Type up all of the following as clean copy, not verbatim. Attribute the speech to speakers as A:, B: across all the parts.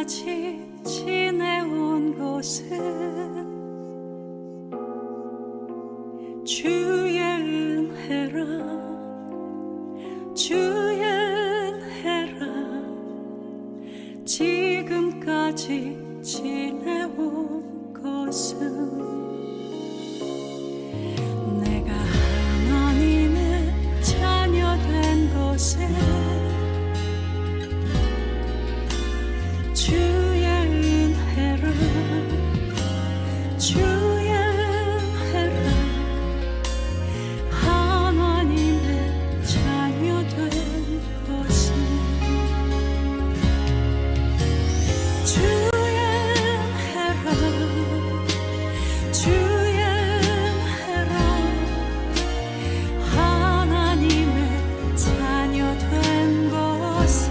A: 지금까지 지내온 곳은 주의 은혜라, 주의 은혜라. 지금까지 지내온 곳은 내가 하나님의 자녀 된 곳에 주의 은혜라, 주의 은혜라. 하나님의 자녀 된 것은 주의 은혜라, 주의 은혜라. 하나님의 자녀 된 것은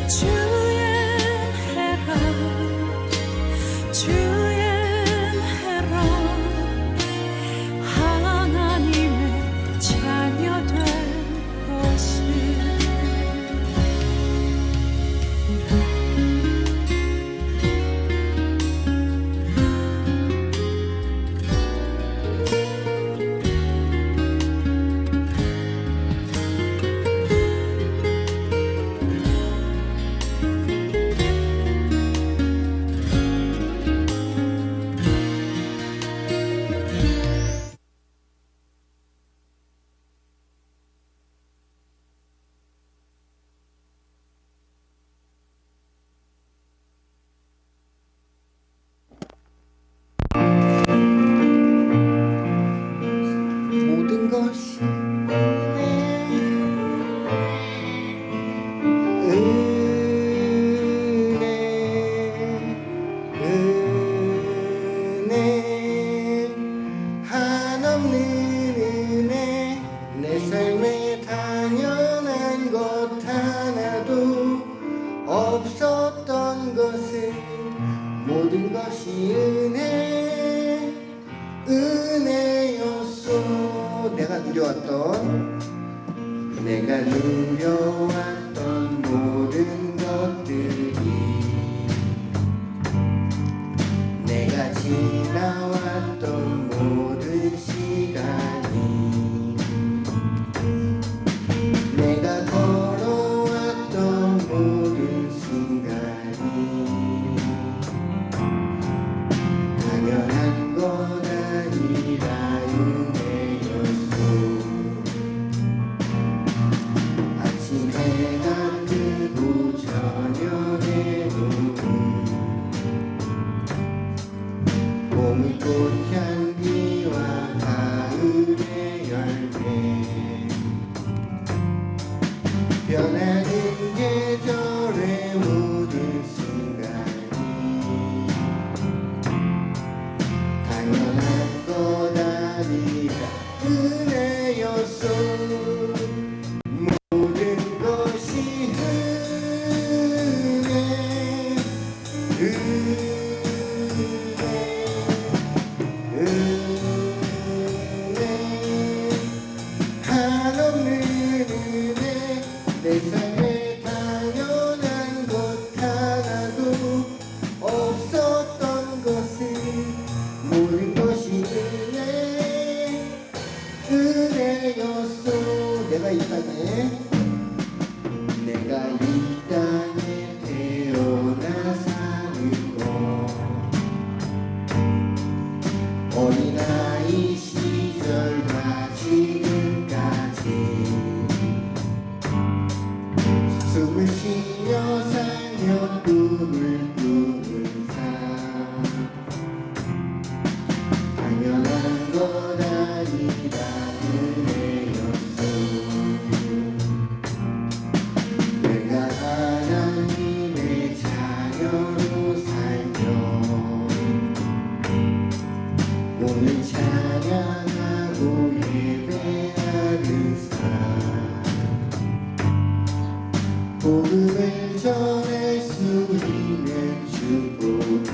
A: 주의 은혜라, 주의 은혜라. 하나님의 자녀 된 것은
B: 모든 것이 은혜 한없는 은혜. 내 삶에 당연한 것 하나도 없었던 것은 모든 것이 은혜였소. 내가 누려왔던 모든 것들이, 내가 지나왔던 모든 시간이, 내가 걸어왔던 모든 순간이 당연한 것 아니라 은혜였소. 아침 해가 뜨고 저녁에 눈, 봄의 꽃향기와 가을의 열매, 변하는 계절의 모든 순간이 당연한 것 아니라 은혜였소. 모든 것이 은혜 한없는 은혜. 내 삶에 당연한 것 하나도 없었던 것은 모든 것이 은혜였소. 내가 이 땅에 태어나 사는 것, 어린아이 시절과 지금까지 숨을 쉬며 살며 꿈을 꾸는 삶, 당연한 것 아니라 은혜였소. 내가 하나님의 자녀로 살며 오늘 찬양하고 예배하는 삶, 복음을 전할 수 있는 축복이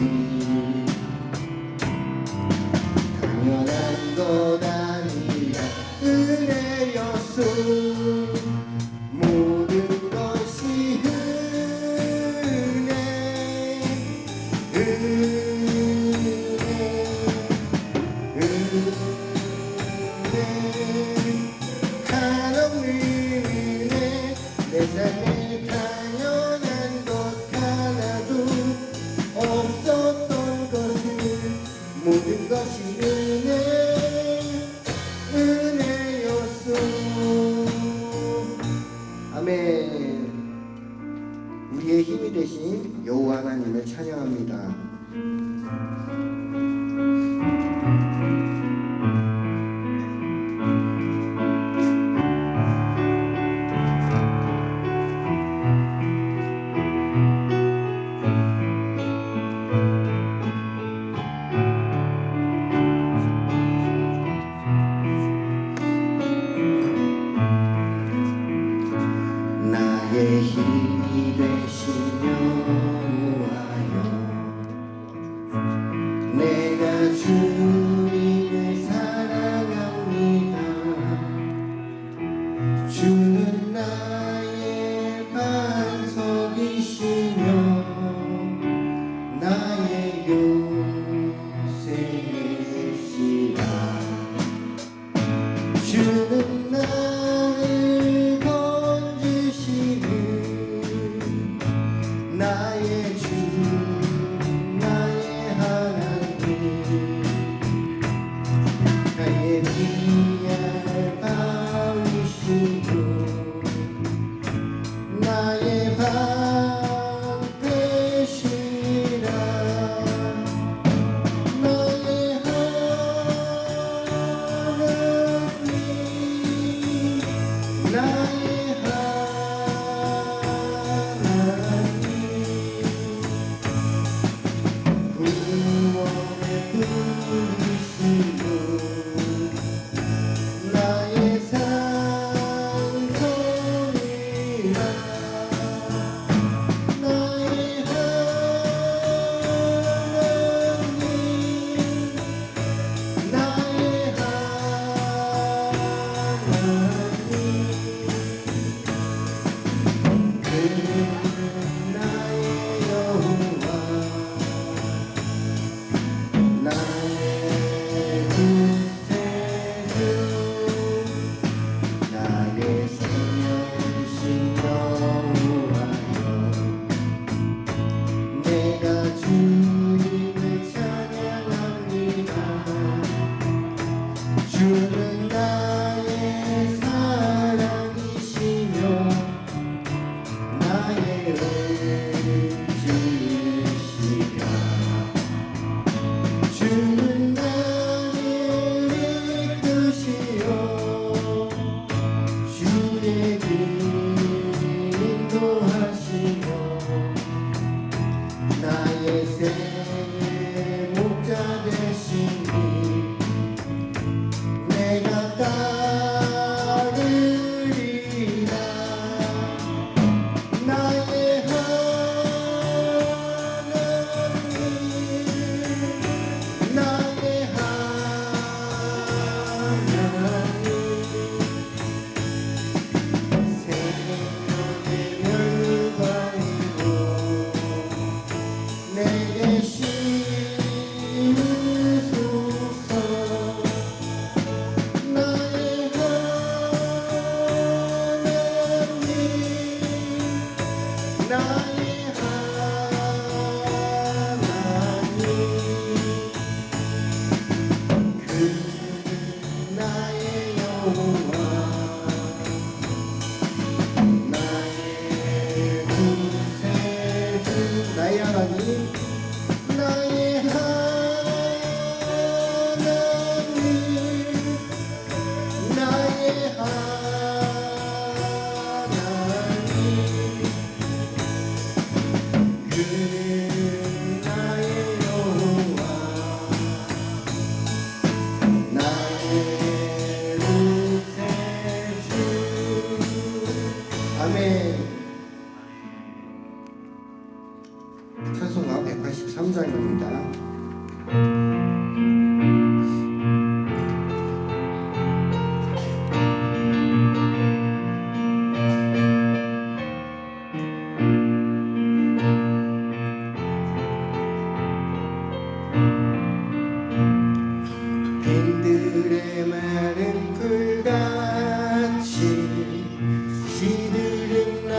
B: 당연한 것 아니라 은혜였소. 모든 것이 삶에 당연한 것 하나도 없었던 것을 모든 것이 은혜였소. 아멘. 우리의 힘이 되신 여호와 하나님을 찬양합니다. 나의 힘이 되신 여호와여, 내가 주님을 사랑합니다. 주는 나의 반석이시며 나의 요새시라. 주는 나를 건지시는 나의 주 나의 하나님, 나의 피할 바위시고 나의 방 되시라. 나의 하나님, 나의 하나님, 구원의 분이시고 나의 산성이라. 나의 하나님, 나의 하나님, 그는 나의 여호와, 나의 구세주, 나의 생명이신 여호와여, 내가 주님을 찬양합니다. 주는 나의 사랑이시며 나의 의지이시라. 주는 나를 이끄시어 주의 길 인도하시며 나의 생의 목자 되시니 내가 따르리라. 나의 하나님, 나의 하나님, 생명의 열방이고 내게 씌우소서. 나의 하나님, 나의 하나님, 그 나의 여호와, 나의 구세주, 나의 하나님, 나의 하나님, 나의 하나님, 그 나의 여호와, 나의 구세주. 아멘. 찬송가 183장입니다. 뱀들의 마른 풀같이 시들은 나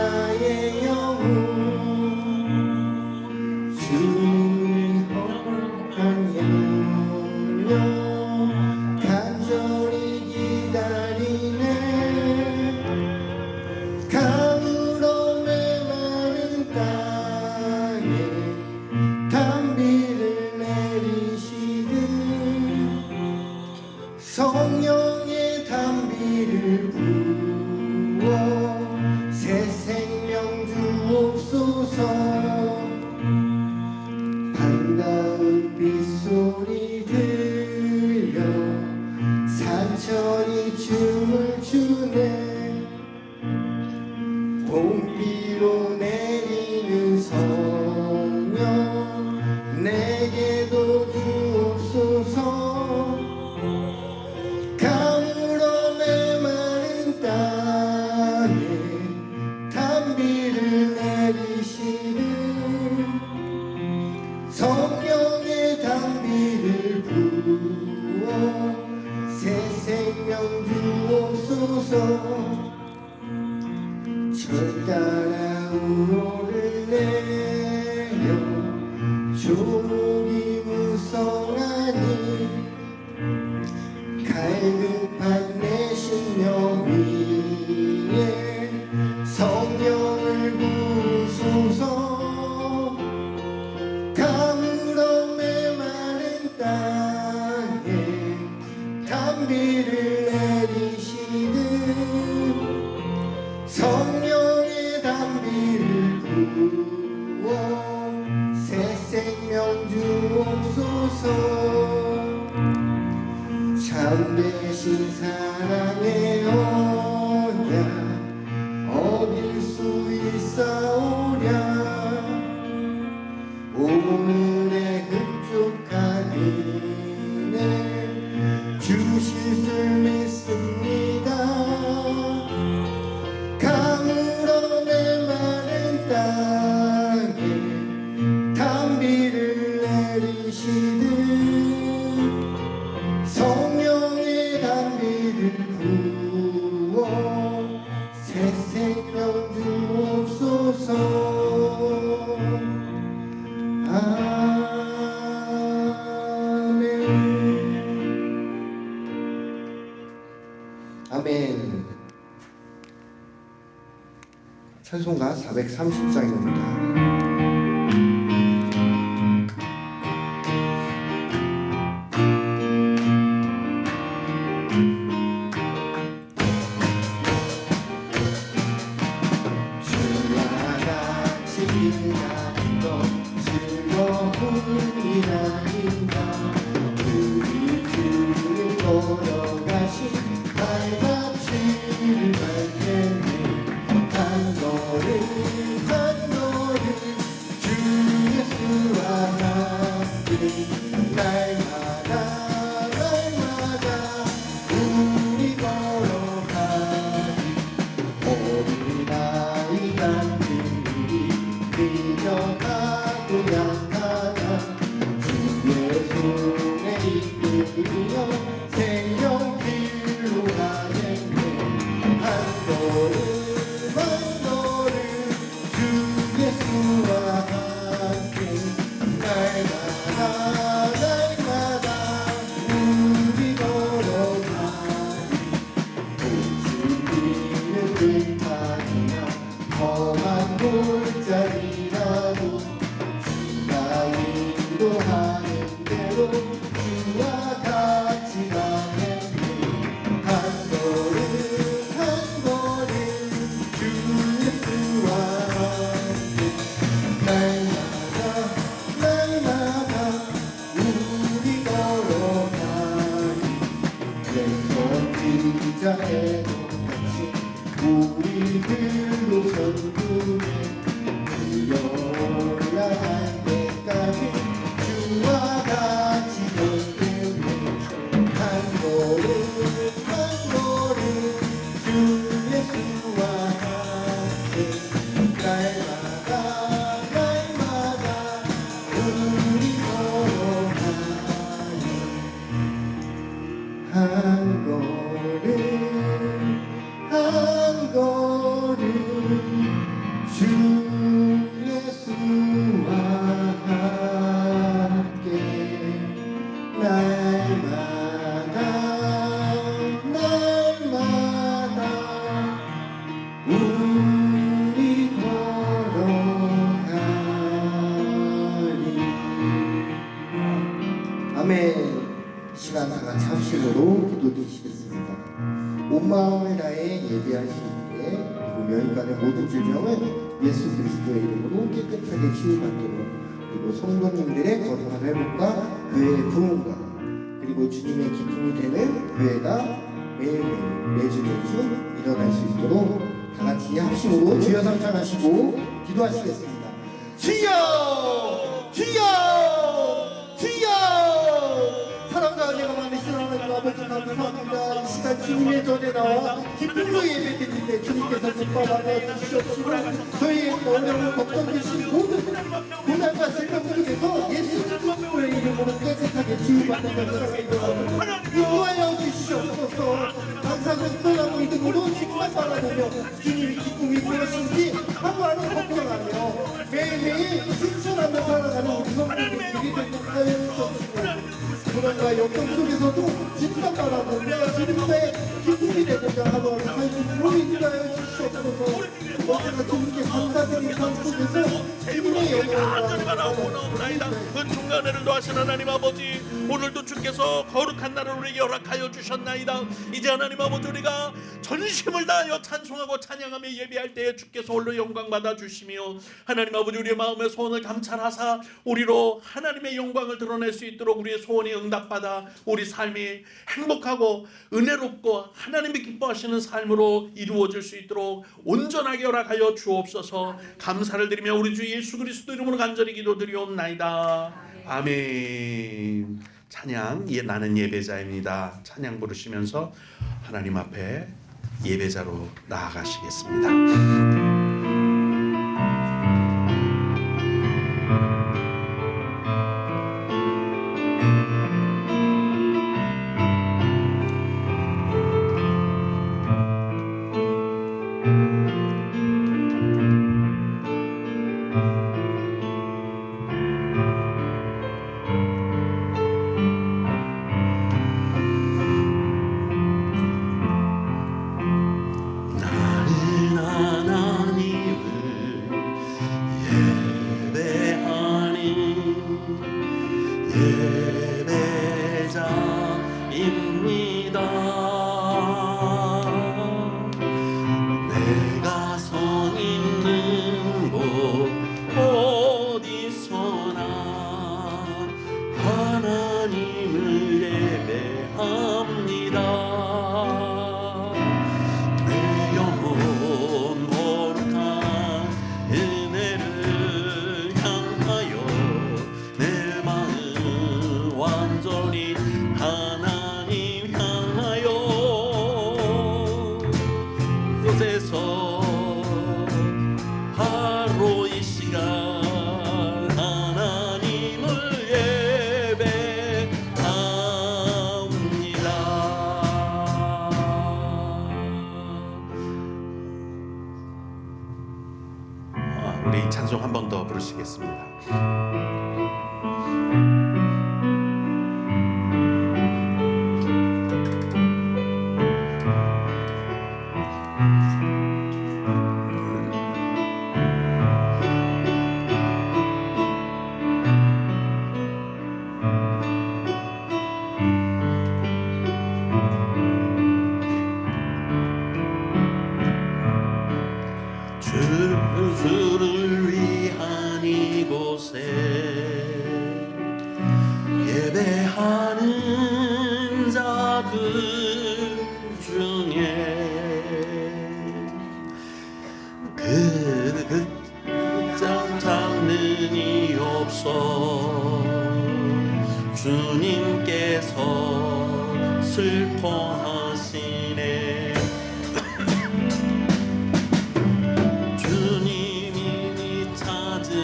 B: 주옵소서. 반가운 빗소리 들려 산천이 춤을 추네. 봄비로 내리는 성령 내게도 주옵소서. 가물어 메마른 땅에 단비를 내리시는 성령의 단비를 부어 새 생명 주옵소서. 절 따라 우로를 내려 조목이 무성하니 갈급한 내 심령 위에 성령을 부으소서. 가물어 메마른 땅에 단비를 내리시는 성령의 단비를 부어 새 생명 주옵소서. 참되신 사랑의 언약 어딜 수 있사오랴. 오늘의 흡족한 은혜 주실 줄 믿습니다. 가물어 메마른 땅에 단비를 내리시듯 성령의 단비를 부어 새 생명 주옵소서. 아멘. 아멘. 찬송가 430장입니다. 험한 골짜기라도 주가 인도하는 대로 주와 같이 가겠네. 한 걸음 한 걸음 주 예수와 함께 날마다 날마다 우리 걸어가니 왼손 기자에도 같이 우리들로 전국에 올라갈 때까지 주와 같이 걷겠네. 한 걸음 한 걸음 주 예수와 함께 날마다 날마다 우리 걸어가니 한 걸음 한 걸음 주 예수와 함께 날마다 날마다 우리 걸어가니. 아멘. 시간 다 같이 합심으로 기도드리시겠습니다. 온 마음을 다해 예배하시기에 그리고 여인간의 모든 질병은 예수 그리스도의 이름으로 깨끗하게 치유받도록, 그리고 성도님들의 거룩한 회복과 교회의 부흥과 그리고 주님의 기쁨이 되는 교회가 매일매일 매주 일어날 수 있도록 다 같이 합심으로 주여 삼창하시고 기도하시겠습니다. 주여! 주여! 주여! 사랑과 은혜가 많으신 하나님 아버지 감사합니다. 이 시간 주님의 전에 나와 기쁨으로 예배드릴 주님께서 기뻐 받아주시옵시고, 저희의 어려움을 걱정되신 모든 고난과 질병 속에서 예수 그리스도의 이름으로 깨끗하게 치유받는 것을 인도하여 주시옵소서. 항상 순전하고 이름으로 주님만 바라보며 주님이 기쁨이 무엇인지 하루하루 걱정하며 매일매일 순전하며 살아가는 우리 성도들이 되도록 하여 주시옵시고, 불안과 역경 속에서도 주님만 바라보며 주님의 기쁨이 되고자 하루하루 살고 인도하여 주시옵소서. 언제나 주님께 감사드리는 삶 속에서 주님의 영광을
C: 은총과 은혜를 더하신 하나님 아버지, 오늘도 주께서 거룩한 날을 우리에게 허락하여 주셨나이다. 이제 하나님 아버지, 우리가 전심을 다하여 찬송하고 찬양하며 예배할 때에 주께서 홀로 영광 받아 주시며, 하나님 아버지, 우리의 마음의 소원을 감찰하사 우리로 하나님의 영광을 드러낼 수 있도록 우리의 소원이 응답받아 우리 삶이 행복하고 은혜롭고 하나님이 기뻐하시는 삶으로 이루어질 수 있도록 온전하게 허락하여 주옵소서. 감사를 드리며 우리 주 예수 그리스도 이름으로 간절히 기도드리옵나이다. 아멘. 찬양, 나는 예배자입니다. 찬양 부르시면서 하나님 앞에 예배자로 나아가시겠습니다. 내가 서 있는 곳 어디서나 하나님을 예배합니다. 내 영혼 거룩한 은혜를 향하여 내 마음 완전히 하나님 향하여 곳에서 바로 이 시간 하나님을 예배합니다. 우리 찬송 한 번 더 부르시겠습니다. 주를 위한 이곳에 예배하는 자들 중에 장능이 없어 주님께서 슬퍼하시네. 주님이 찾으시는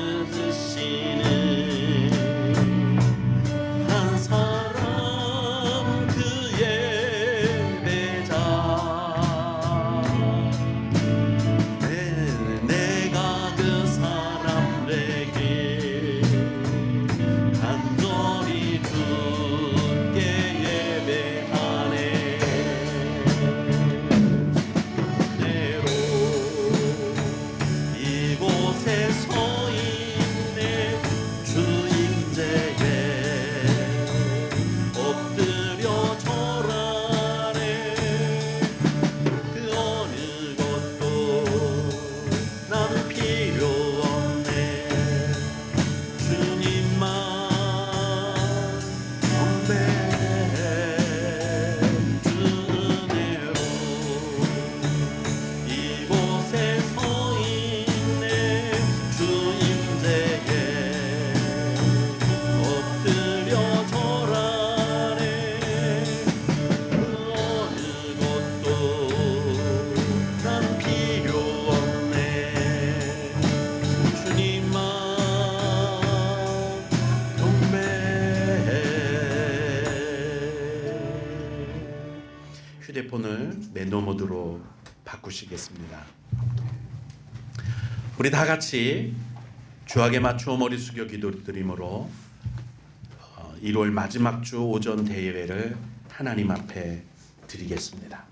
C: 한 사람 그 예배자. 내가 그 사람에게 간절히 주께 예배하네. 휴대폰을 맨노 모드로 바꾸시겠습니다. 우리 다 같이 주악에 맞추어 머리 숙여 기도드림으로 1월 마지막 주 오전 대예배를 하나님 앞에 드리겠습니다.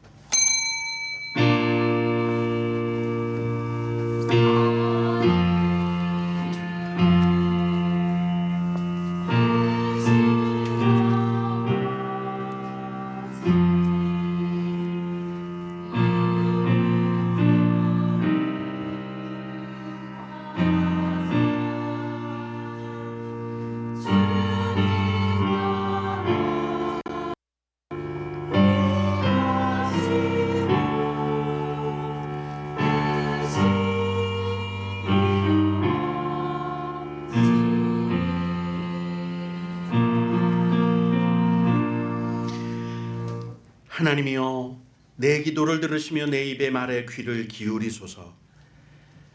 C: 하나님이여, 내 기도를 들으시며 내 입의 말에 귀를 기울이소서.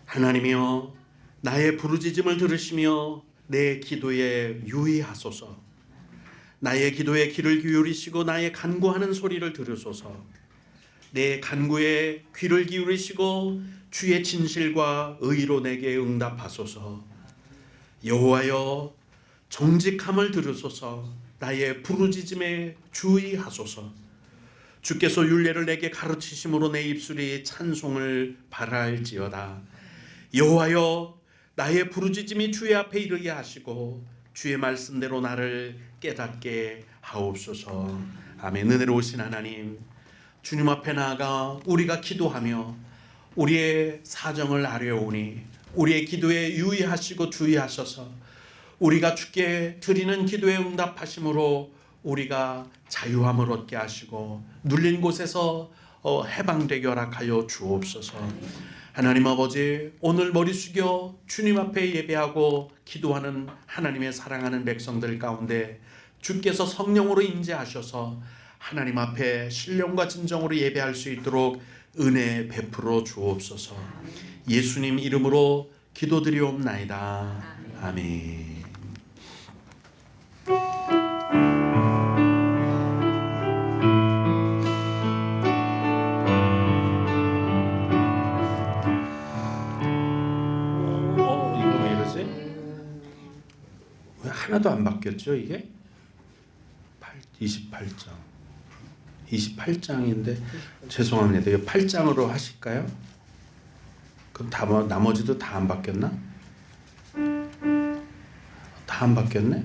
C: 하나님이여, 나의 부르짖음을 들으시며 내 기도에 유의하소서. 나의 기도에 귀를 기울이시고 나의 간구하는 소리를 들으소서. 내 간구에 귀를 기울이시고 주의 진실과 의로 내게 응답하소서. 여호와여, 정직함을 들으소서. 나의 부르짖음에 주의하소서. 주께서 율례를 내게 가르치심으로 내 입술이 찬송을 발할지어다. 여호와여, 나의 부르짖음이 주의 앞에 이르게 하시고 주의 말씀대로 나를 깨닫게 하옵소서. 아멘. 은혜로우신 하나님, 주님 앞에 나아가 우리가 기도하며 우리의 사정을 아뢰오니 우리의 기도에 유의하시고 주의하셔서 우리가 주께 드리는 기도에 응답하심으로 우리가 자유함을 얻게 하시고 눌린 곳에서 해방되게 허락하여 주옵소서. 하나님 아버지, 오늘 머리 숙여 주님 앞에 예배하고 기도하는 하나님의 사랑하는 백성들 가운데 주께서 성령으로 임재하셔서 하나님 앞에 신령과 진정으로 예배할 수 있도록 은혜 베풀어 주옵소서. 예수님 이름으로 기도드리옵나이다. 아멘. 하나도 안 바뀌었죠. 이게 28장인데 죄송합니다. 이거 8장으로 하실까요? 그럼 나머지도 다 안 바뀌었나? 다 안 바뀌었네?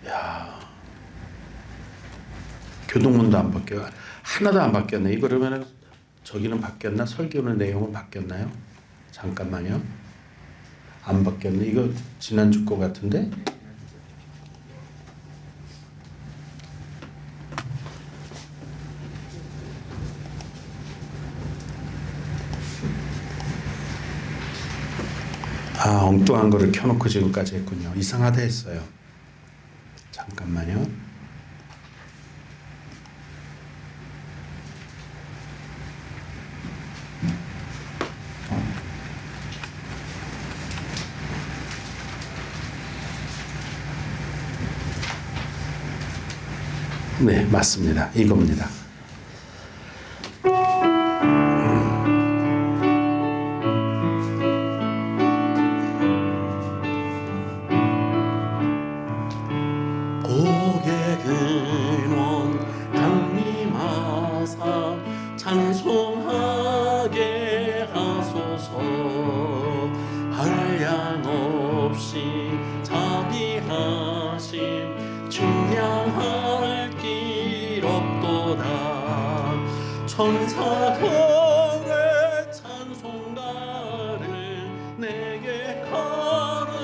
C: 야, 교동문도 안 바뀌어. 하나도 안 바뀌었네. 이거 그러면 저기는 바뀌었나? 설교는 내용은 바뀌었나요? 잠깐만요. 안 바뀌었네. 이거 지난주 거 같은데? 아, 엉뚱한 거를 켜놓고 지금까지 했군요. 이상하다 했어요. 잠깐만요. 네, 맞습니다. 이겁니다. 고객은 원 강림하사 찬송하게 하소서. 한량없이 자비하심 측량할 길 없도다. 천사들의 찬송가를 내게 가르치소서.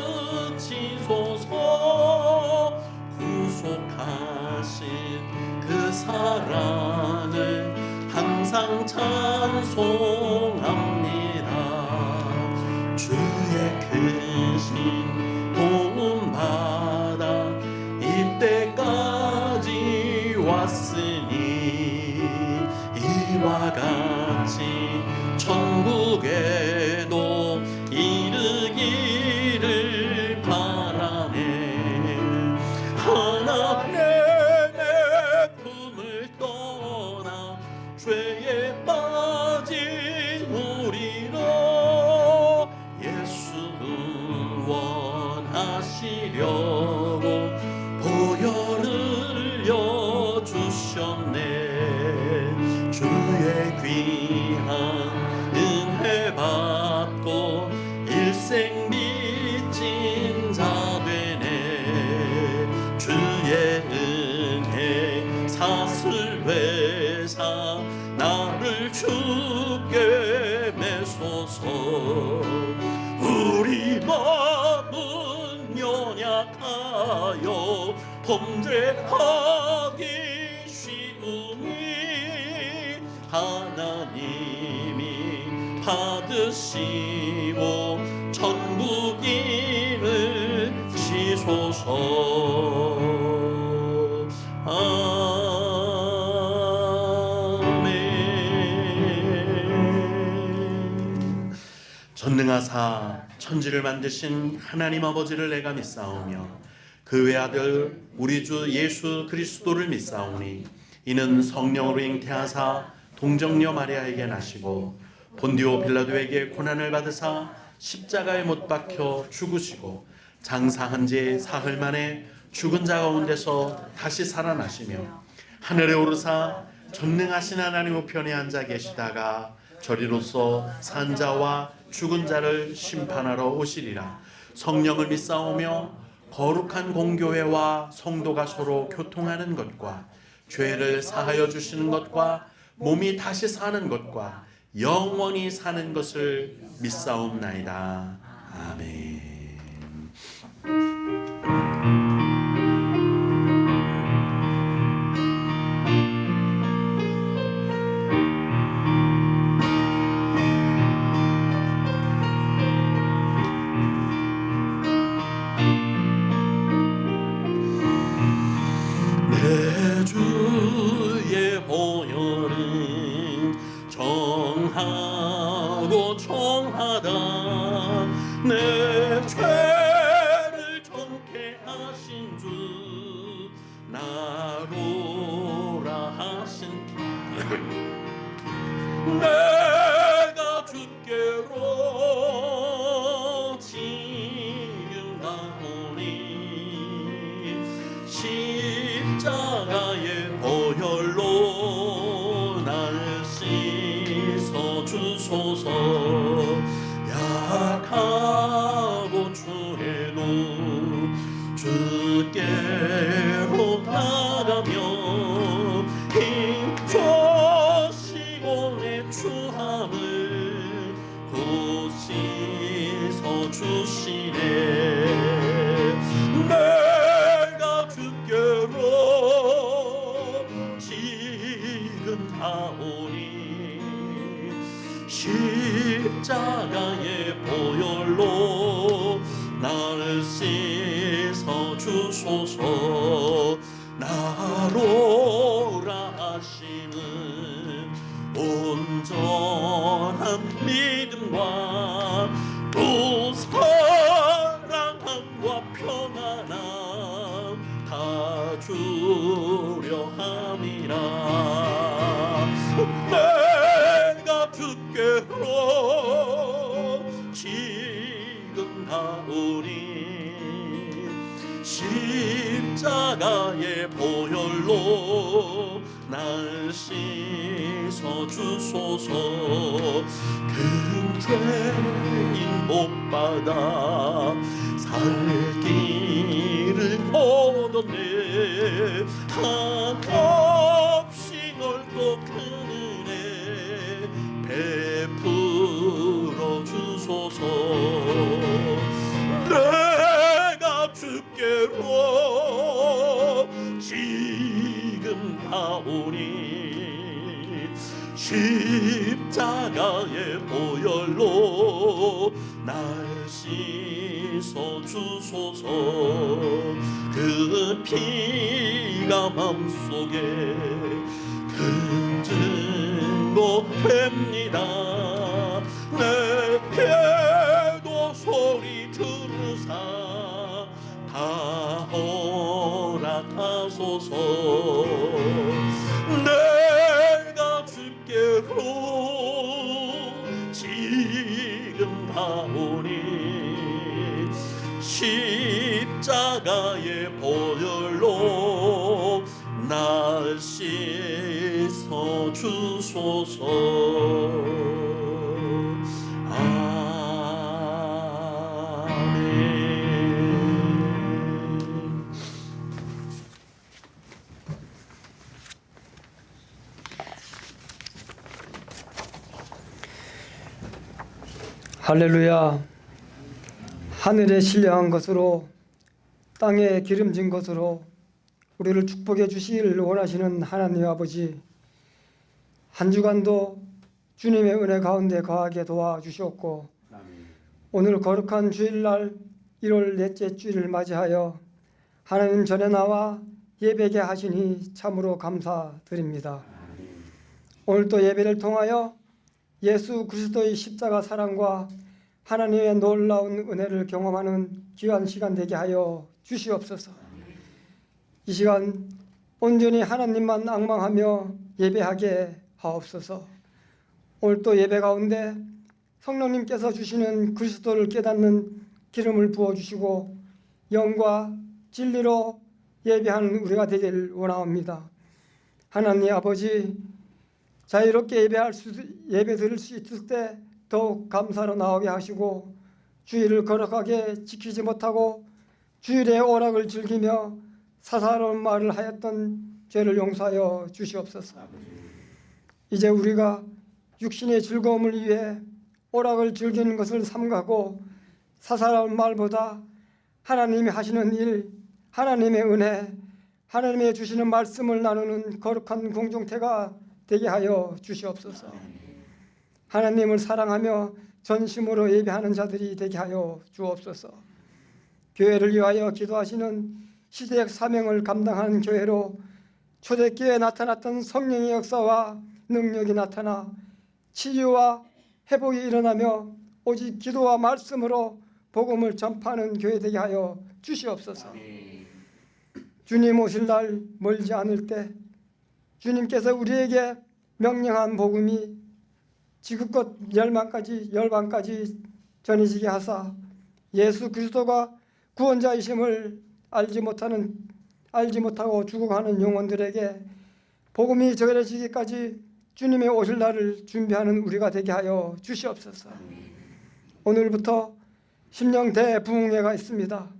C: 구속하신 그 사랑을 항상 찬송합니다. 주의 크신 도움 받아 이때까지 왔으니 이와 같이 천국에도 이르 하시려고 보혈을 흘려주셨네. 주의 귀한 은혜 받고 일생 빚진 자 되네. 주의 은혜 사슬 회사 나를 주께 매소서. 우리 마음은 연약하여 범죄하기 쉬우니 하나님이 받으시고 천국인을 지소서. 아멘. 전능하사 천지를 만드신 하나님 아버지를 내가 믿사오며 그 외아들 우리 주 예수 그리스도를 믿사오니 이는 성령으로 잉태하사 동정녀 마리아에게 나시고 본디오 빌라도에게 고난을 받으사 십자가에 못 박혀 죽으시고 장사한 지 사흘 만에 죽은 자 가운데서 다시 살아나시며 하늘에 오르사 전능하신 하나님 우편에 앉아 계시다가 저리로서 산 자와 죽은 자를 심판하러 오시리라. 성령을 믿사오며 거룩한 공교회와 성도가 서로 교통하는 것과 죄를 사하여 주시는 것과 몸이 다시 사는 것과 영원히 사는 것을 믿사옵나이다. 아멘. 내 주의 보혈은 정하고 정하다. 내 죄를 정케 하신 주 나로라 하신 내가 주께로 지금 가오니 십자가의 보혈로 날 씻어 주소서. 약하고 추해도 주께로 나가며 힘 주시고 내 추함을 곧 씻어 주시네. 내가 주께로 지금 가오니 십자가의 보혈로 나를 씻어 주소서. 나로라 하시는 온전한 믿음과 또 사랑함과 평안함 다 주려 함이라. 내가 주께로 지금 가오니 십자가의 보혈로 날 씻어 주소서. 그 죄인 복받아 살 길을 얻었네. 한없이 넓고 큰 은혜 베풀어 주소서. 내가 주께로 지금 가오니 십자가의 보혈로 날 씻어 주소서. 그 피가 맘속에 큰 증거 됩니다. 내 배도 소리 들으사 다 허락하소서. 내가 주께로 지금 가오니 십자가의 십자가의 보혈로 날 씻어 주소서. 아멘.
D: 할렐루야. 하늘에 신령한 것으로 땅에 기름진 것으로 우리를 축복해 주시기를 원하시는 하나님 아버지, 한 주간도 주님의 은혜 가운데 거하게 도와주셨고, 오늘 거룩한 주일날 1월 넷째 주일을 맞이하여 하나님 전에 나와 예배게 하시니 참으로 감사드립니다. 오늘 또 예배를 통하여 예수 그리스도의 십자가 사랑과 하나님의 놀라운 은혜를 경험하는 귀한 시간 되게 하여 주시옵소서. 이 시간 온전히 하나님만 앙망하며 예배하게 하옵소서. 오늘 또 예배 가운데 성령님께서 주시는 그리스도를 깨닫는 기름을 부어주시고 영과 진리로 예배하는 우리가 되길 원합니다. 하나님 아버지, 자유롭게 예배 드릴 수 있을 때 더욱 감사로 나오게 하시고, 주일을 거룩하게 지키지 못하고 주일의 오락을 즐기며 사사로운 말을 하였던 죄를 용서하여 주시옵소서. 이제 우리가 육신의 즐거움을 위해 오락을 즐기는 것을 삼가고 사사로운 말보다 하나님이 하시는 일, 하나님의 은혜, 하나님의 주시는 말씀을 나누는 거룩한 공동체가 되게 하여 주시옵소서. 하나님을 사랑하며 전심으로 예배하는 자들이 되게 하여 주옵소서. 교회를 위하여 기도하시는 시대의 사명을 감당하는 교회로 초대교회에 나타났던 성령의 역사와 능력이 나타나 치유와 회복이 일어나며 오직 기도와 말씀으로 복음을 전파하는 교회 되게 하여 주시옵소서. 주님 오실 날 멀지 않을 때 주님께서 우리에게 명령한 복음이 지극것 열방까지 전해지게 하사 예수 그리스도가 구원자이심을 알지 못하고 죽어가는 영혼들에게 복음이 전해지기까지 주님의 오실 날을 준비하는 우리가 되게 하여 주시옵소서. 오늘부터 심령 대부흥회가 있습니다.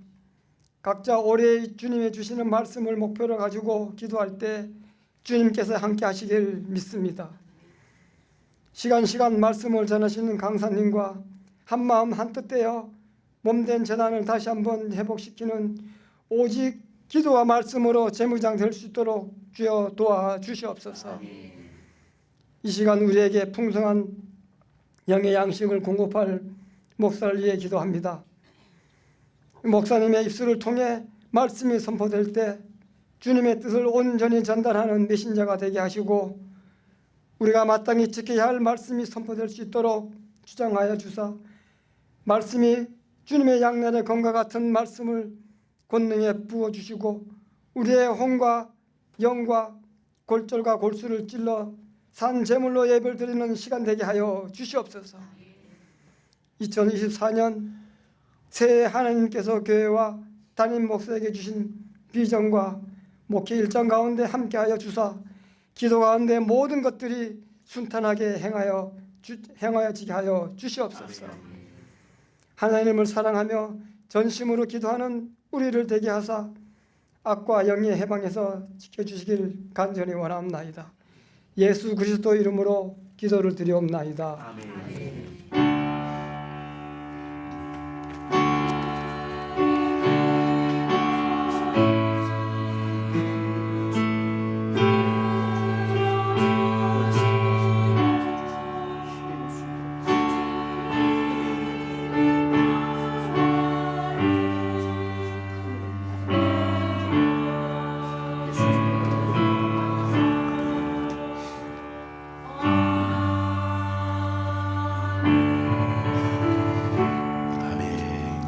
D: 각자 올해 주님의 주시는 말씀을 목표로 가지고 기도할 때 주님께서 함께 하시길 믿습니다. 시간 말씀을 전하시는 강사님과 한마음 한뜻 되어 몸된 재단을 다시 한번 회복시키는 오직 기도와 말씀으로 재무장 될 수 있도록 주여 도와주시옵소서. 이 시간 우리에게 풍성한 영의 양식을 공급할 목사를 위해 기도합니다. 목사님의 입술을 통해 말씀이 선포될 때 주님의 뜻을 온전히 전달하는 메신저가 되게 하시고 우리가 마땅히 지켜야 할 말씀이 선포될 수 있도록 주장하여 주사 말씀이 주님의 양날의 검과 같은 말씀을 권능에 부어주시고 우리의 혼과 영과 골절과 골수를 찔러 산 제물로 예배를 드리는 시간 되게 하여 주시옵소서. 2024년 새해 하나님께서 교회와 담임 목사에게 주신 비전과 목회 일정 가운데 함께하여 주사 기도 가운데 모든 것들이 순탄하게 행하여지게 하여 주시옵소서. 하나님을 사랑하며 전심으로 기도하는 우리를 되게 하사 악과 영의 해방에서 지켜주시길 간절히 원하옵나이다. 예수 그리스도 이름으로 기도를 드리옵나이다. 아멘.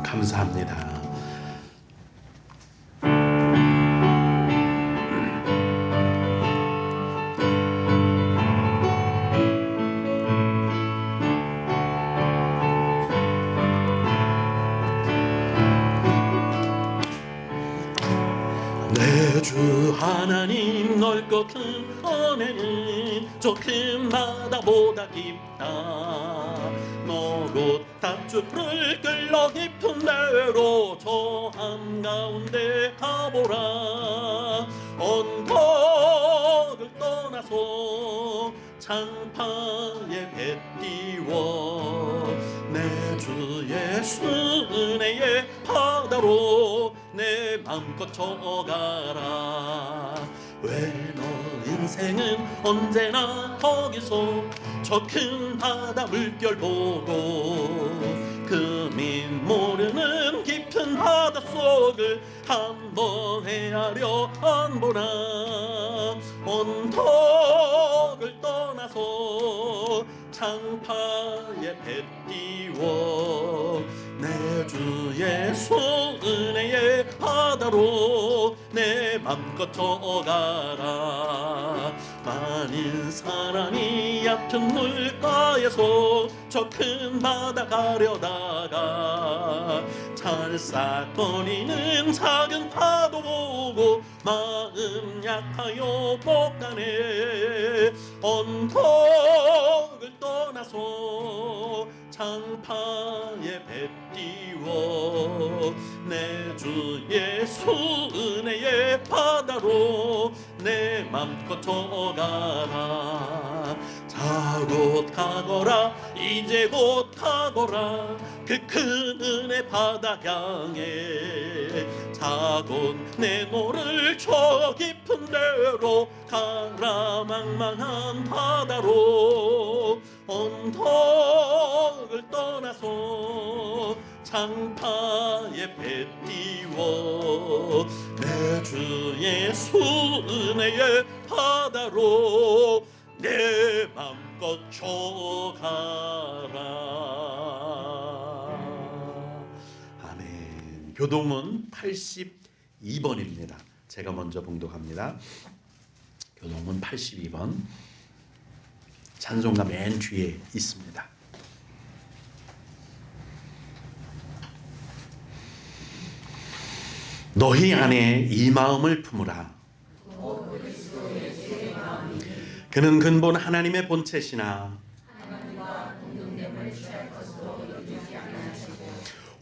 C: 감사합니다. 주 하나님 넓고 큰 은혜는 저 큰 바다보다 깊다. 너곧 닷줄을 끌러 깊은 데로 저 한가운데 가보라. 언덕을 떠나서 장파에 배 띄워 내 주 예수 은혜의 바다로 내 맘껏 저어가라. 왜 너 인생은 언제나 거기서 저 큰 바다 물결 보고 금인 모르는 깊은 바닷속을 한번 헤아려 안 보나. 언덕을 떠나서 장파에 배 띄워 내 주 예수 은혜의 바다로 내 맘껏 저어가라. 많은 사람이 얕은 물가에서 저 큰 바다 가려다가 찰싹거리는 작은 파도 보고 마음 약하여 못 가네. 언덕을 떠나서 장파에 배 띄워 내 주 예수 은혜의 바다로 내 맘껏 저어가라. 자 곧 가거라 이제 곧 가거라 그 큰 은혜 바다 향해. 자 곧 내 노를 저 깊은 데로 가라. 망망한 바다로 언덕을 떠나서 장파에 배 띄워 내 주 예수 은혜의 바다로 내 맘껏 저가라. 아멘. 교동문 82번입니다. 제가 먼저 봉독합니다. 교동문 82번 찬송가 맨 뒤에 있습니다. 너희 안에 이 마음을 품으라. 그는 근본 하나님의 본체시나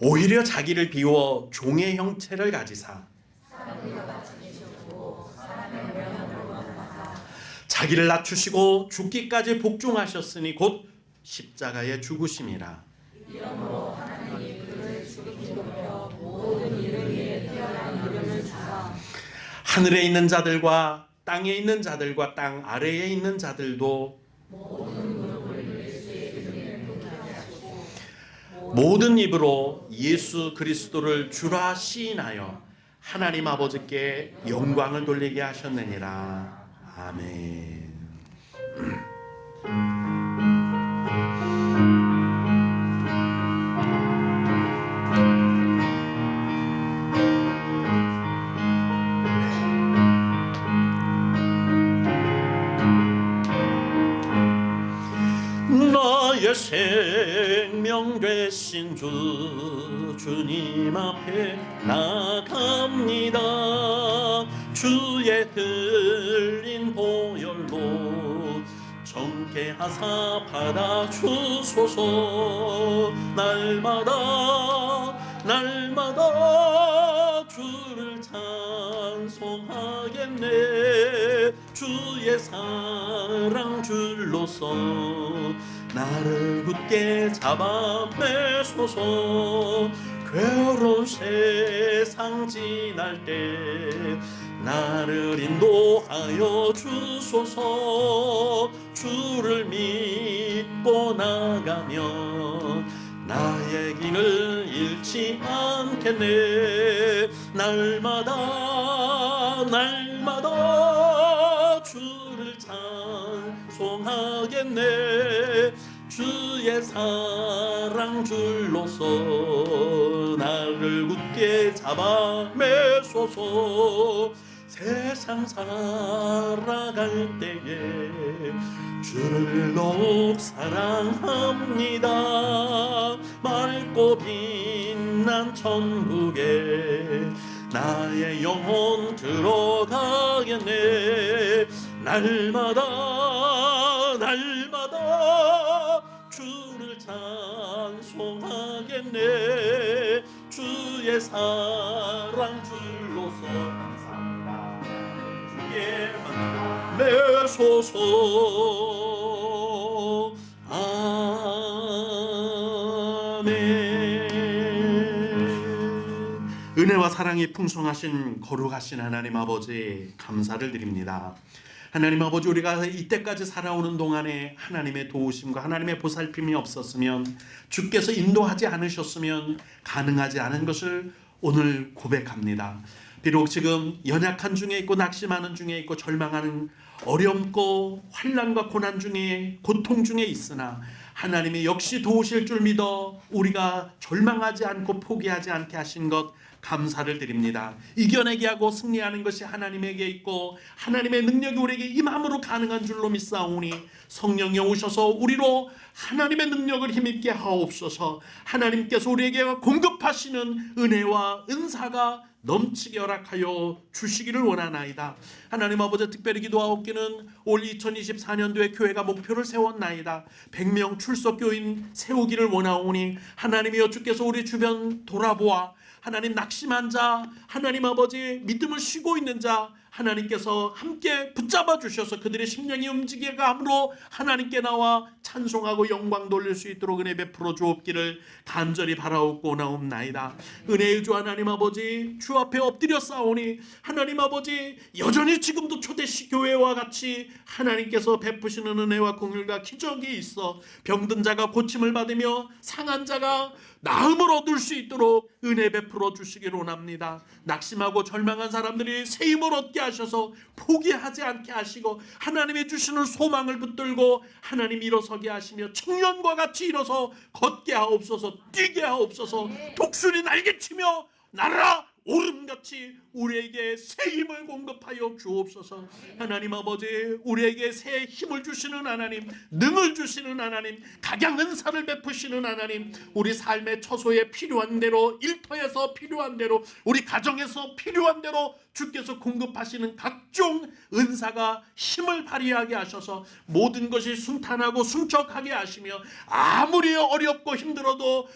C: 오히려 자기를 비워 종의 형체를 가지사 자기를 낮추시고 죽기까지 복종하셨으니 곧 십자가의 죽으심이라. 하늘에 있는 자들과 땅에 있는 자들과 땅 아래에 있는 자들도 모든 입으로 예수 그리스도를 주라 시인하여 하나님 아버지께 영광을 돌리게 하셨느니라. 아멘. 나의 생명 되신 주님 앞에 나갑니다. 주의 흘린 보혈로 정케하사 받아주소서. 날마다 주를 찬송하겠네. 주의 사랑 줄로서 나를 굳게 잡아 매소서. 괴로운 세상 지날 때 나를 인도하여 주소서. 주를 믿고 나가면 나의 길을 잃지 않겠네. 날마다 주를 찬송하겠네. 주의 사랑 줄로서 나를 굳게 잡아 매소서. 세상 살아갈 때에 주를 더욱 사랑합니다. 맑고 빛난 천국에 나의 영혼 들어가겠네. 날마다 주를 찬송하겠네. 주의 사랑 줄로서 감사합니다. 주의 매소서. 은혜와 사랑이 풍성하신 거룩하신 하나님 아버지, 감사를 드립니다. 하나님 아버지, 우리가 이때까지 살아오는 동안에 하나님의 도우심과 하나님의 보살핌이 없었으면, 주께서 인도하지 않으셨으면 가능하지 않은 것을 오늘 고백합니다. 비록 지금 연약한 중에 있고 낙심하는 중에 있고 절망하는 어렵고 환난과 고난 중에 고통 중에 있으나 하나님이 역시 도우실 줄 믿어 우리가 절망하지 않고 포기하지 않게 하신 것 감사를 드립니다. 이겨내게 하고 승리하는 것이 하나님에게 있고 하나님의 능력이 우리에게 임함으로 가능한 줄로 믿사오니 성령이 오셔서 우리로 하나님의 능력을 힘입게 하옵소서. 하나님께서 우리에게 공급하시는 은혜와 은사가 넘치게 허락하여 주시기를 원하나이다. 하나님 아버지, 특별히 기도하옵기는 올 2024년도에 교회가 목표를 세웠나이다. 100명 출석교인 세우기를 원하오니 하나님이여, 주께서 우리 주변 돌아보아 하나님 낙심한 자, 하나님 아버지 믿음을 쉬고 있는 자 하나님께서 함께 붙잡아 주셔서 그들의 심령이 움직이게 함으로 하나님께 나와 찬송하고 영광 돌릴 수 있도록 은혜 베풀어 주옵기를 간절히 바라옵고 나옵나이다. 은혜의 주 하나님 아버지, 주 앞에 엎드려 싸우니 하나님 아버지, 여전히 지금도 초대시 교회와 같이 하나님께서 베푸시는 은혜와 긍휼과 기적이 있어 병든 자가 고침을 받으며 상한 자가 나음을 얻을 수 있도록 은혜 베풀어 주시기를 원합니다. 낙심하고 절망한 사람들이 새 힘을 얻게 하셔서 포기하지 않게 하시고 하나님이 주시는 소망을 붙들고 하나님 일어서게 하시며 청년과 같이 일어서 걷게 하옵소서. 뛰게 하옵소서. 독수리 날개치며 날아 오름같이 우리에게 새 힘을 공급하여 주옵소서. 하나님 아버지, 우리에게 새 힘을 주시는 하나님, 능을 주시는 하나님, 각양 은사를 베푸시는 하나님, 우리 삶의 처소에 필요한 대로, 일터에서 필요한 대로, 우리 가정에서 필요한 대로 주께서 공급하시는 각종 은사가 힘을 발휘하게 하셔서 모든 것이 순탄하고 순척하게 하시며 아무리 어렵고 힘들어도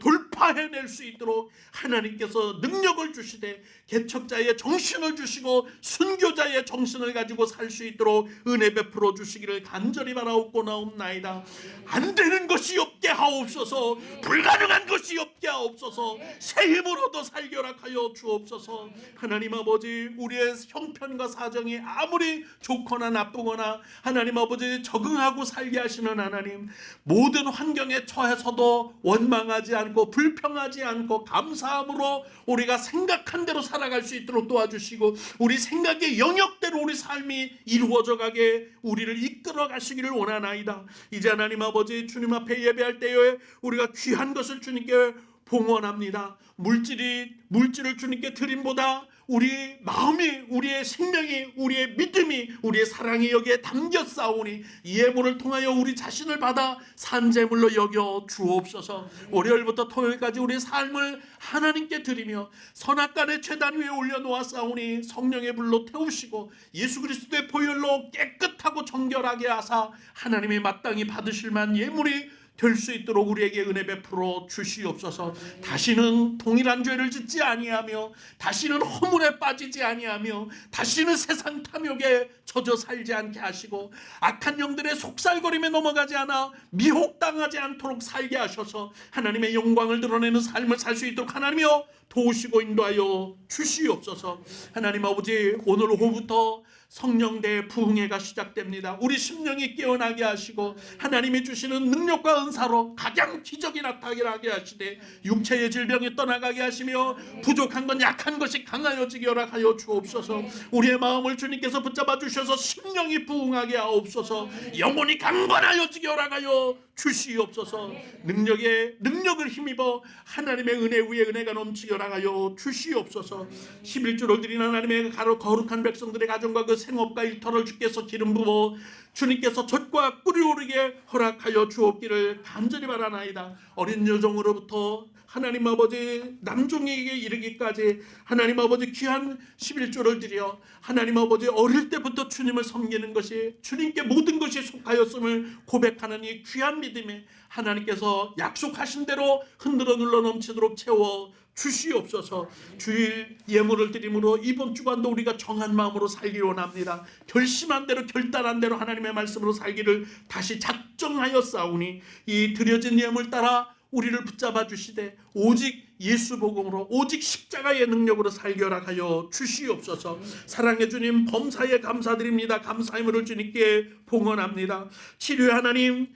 C: 돌파해낼 수 있도록 하나님께서 능력을 주시되 개척자의 정신을 주시고 순교자의 정신을 가지고 살 수 있도록 은혜 베풀어 주시기를 간절히 바라옵고 나옵나이다. 안 되는 것이 없게 하옵소서. 불가능한 것이 없게 하옵소서. 새 힘으로도 살게 허락하여 주옵소서. 하나님 아버지, 우리의 형편과 사정이 아무리 좋거나 나쁘거나 하나님 아버지 적응하고 살게 하시는 하나님, 모든 환경에 처해서도 원망하지 않고 불평하지 않고 감사함으로 우리가 생각한 대로 살아갈 수 있도록 도와주시고 우리 생각의 영역대로 우리 삶이 이루어져 가게 우리를 이끌어 가시기를 원하나이다. 이제 하나님 아버지, 주님 앞에 예배할 때에 우리가 귀한 것을 주님께 봉헌합니다. 물질을 주님께 드림보다 우리 마음이, 우리의 생명이, 우리의 믿음이, 우리의 사랑이 여기에 담겨 싸우니 이 예물을 통하여 우리 자신을 받아 산제물로 여겨 주옵소서. 월요일부터 토요일까지 우리의 삶을 하나님께 드리며 선악간의 제단 위에 올려놓아 싸우니 성령의 불로 태우시고 예수 그리스도의 보혈로 깨끗하고 정결하게 하사 하나님이 마땅히 받으실 만 예물이 될 수 있도록 우리에게 은혜 베풀어 주시옵소서. 다시는 동일한 죄를 짓지 아니하며 다시는 허물에 빠지지 아니하며 다시는 세상 탐욕에 젖어 살지 않게 하시고 악한 영들의 속살거림에 넘어가지 않아 미혹당하지 않도록 살게 하셔서 하나님의 영광을 드러내는 삶을 살 수 있도록 하나님이여 도우시고 인도하여 주시옵소서. 하나님 아버지, 오늘 오후부터 성령대의 부흥회가 시작됩니다. 우리 심령이 깨어나게 하시고 하나님이 주시는 능력과 은사로 각양 기적이 나타나게 하시되 육체의 질병이 떠나가게 하시며 부족한 건 약한 것이 강하여지게 허락하여 주옵소서. 우리의 마음을 주님께서 붙잡아 주셔서 심령이 부흥하게 하옵소서. 영혼이 강건하여지게 허락하여 주시옵소서. 능력을 힘입어 하나님의 은혜 위에 은혜가 넘치게 허락하여 주시옵소서. 11조를 드린 하나님의 거룩한 백성들의 가정과 그 생업과 일터를 주께서 기름 부어 주님께서 젖과 꿀이 오르게 허락하여 주옵기를 간절히 바라나이다. 어린 여종으로부터 하나님 아버지 남종에게 이르기까지 하나님 아버지 귀한 11조를 드려 하나님 아버지 어릴 때부터 주님을 섬기는 것이 주님께 모든 것이 속하였음을 고백하는 이 귀한 믿음에 하나님께서 약속하신 대로 흔들어 눌러 넘치도록 채워 주시옵소서. 주일 예물을 드림으로 이번 주간도 우리가 정한 마음으로 살기를 원합니다. 결심한 대로 결단한 대로 하나님의 말씀으로 살기를 다시 작정하였사오니 이 드려진 예물 따라 우리를 붙잡아 주시되 오직 예수 복음으로 오직 십자가의 능력으로 살게 허락하여 주시옵소서. 사랑해 주님 범사에 감사드립니다. 감사의 물을 주님께 봉헌합니다. 치료의 하나님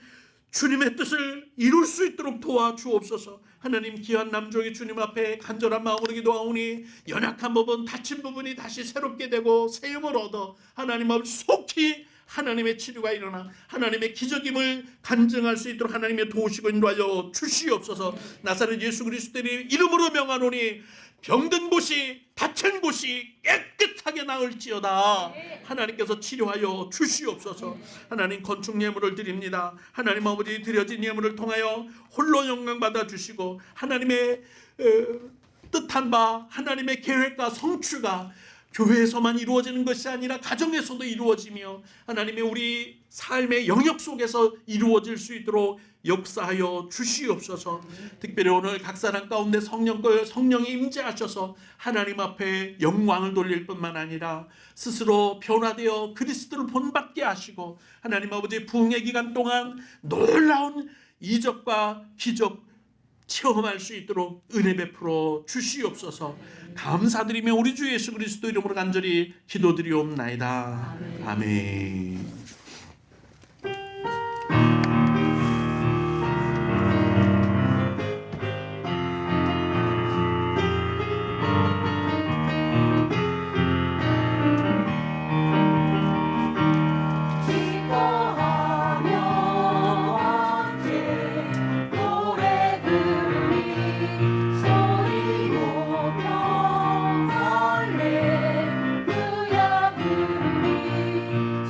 C: 주님의 뜻을 이룰 수 있도록 도와주옵소서. 하나님 귀한 남종이 주님 앞에 간절한 마음으로 기도하오니 연약한 부분 다친 부분이 다시 새롭게 되고 새 힘을 얻어 하나님 앞에 속히 하나님의 치료가 일어나 하나님의 기적임을 간증할 수 있도록 하나님의 도우시고 인도하여 주시옵소서. 나사렛 예수 그리스도의 이름으로 명하노니 병든 곳이 다친 곳이 깨끗하게 나을지어다. 하나님께서 치료하여 주시옵소서. 하나님 건축 예물을 드립니다. 하나님 아버지 드려진 예물을 통하여 홀로 영광 받아 주시고 하나님의 뜻한 바 하나님의 계획과 성취가 교회에서만 이루어지는 것이 아니라 가정에서도 이루어지며 하나님의 우리 삶의 영역 속에서 이루어질 수 있도록 역사하여 주시옵소서. 특별히 오늘 각 사람 가운데 성령이 임재하셔서 하나님 앞에 영광을 돌릴 뿐만 아니라 스스로 변화되어 그리스도를 본받게 하시고 하나님 아버지 부흥의 기간 동안 놀라운 이적과 기적 체험할 수 있도록 은혜 베풀어 주시옵소서. 감사드리며 우리 주 예수 그리스도 이름으로 간절히 기도드리옵나이다. 아멘.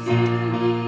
E: 주님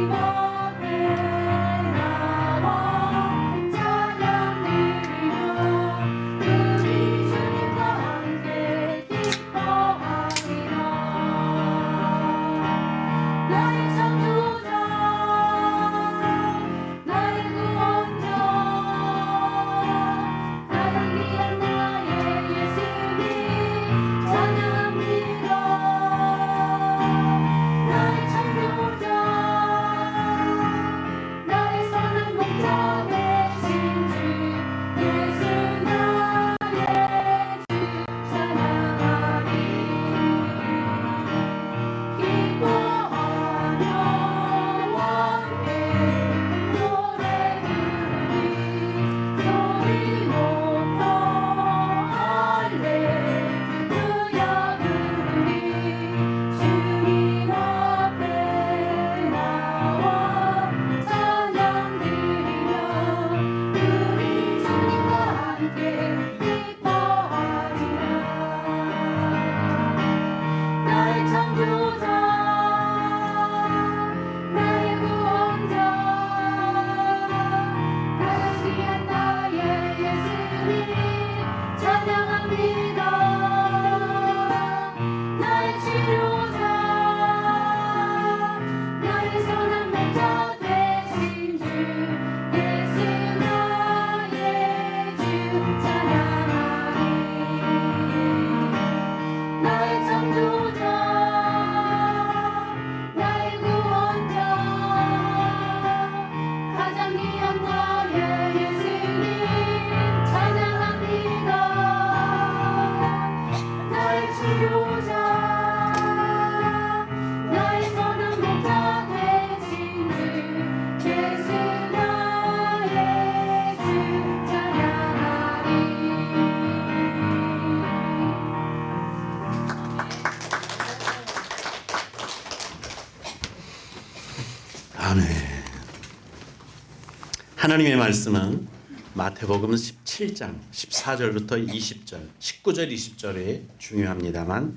C: 하나님의 말씀은 마태복음 17장 14절부터 20절, 19절, 20절이 중요합니다만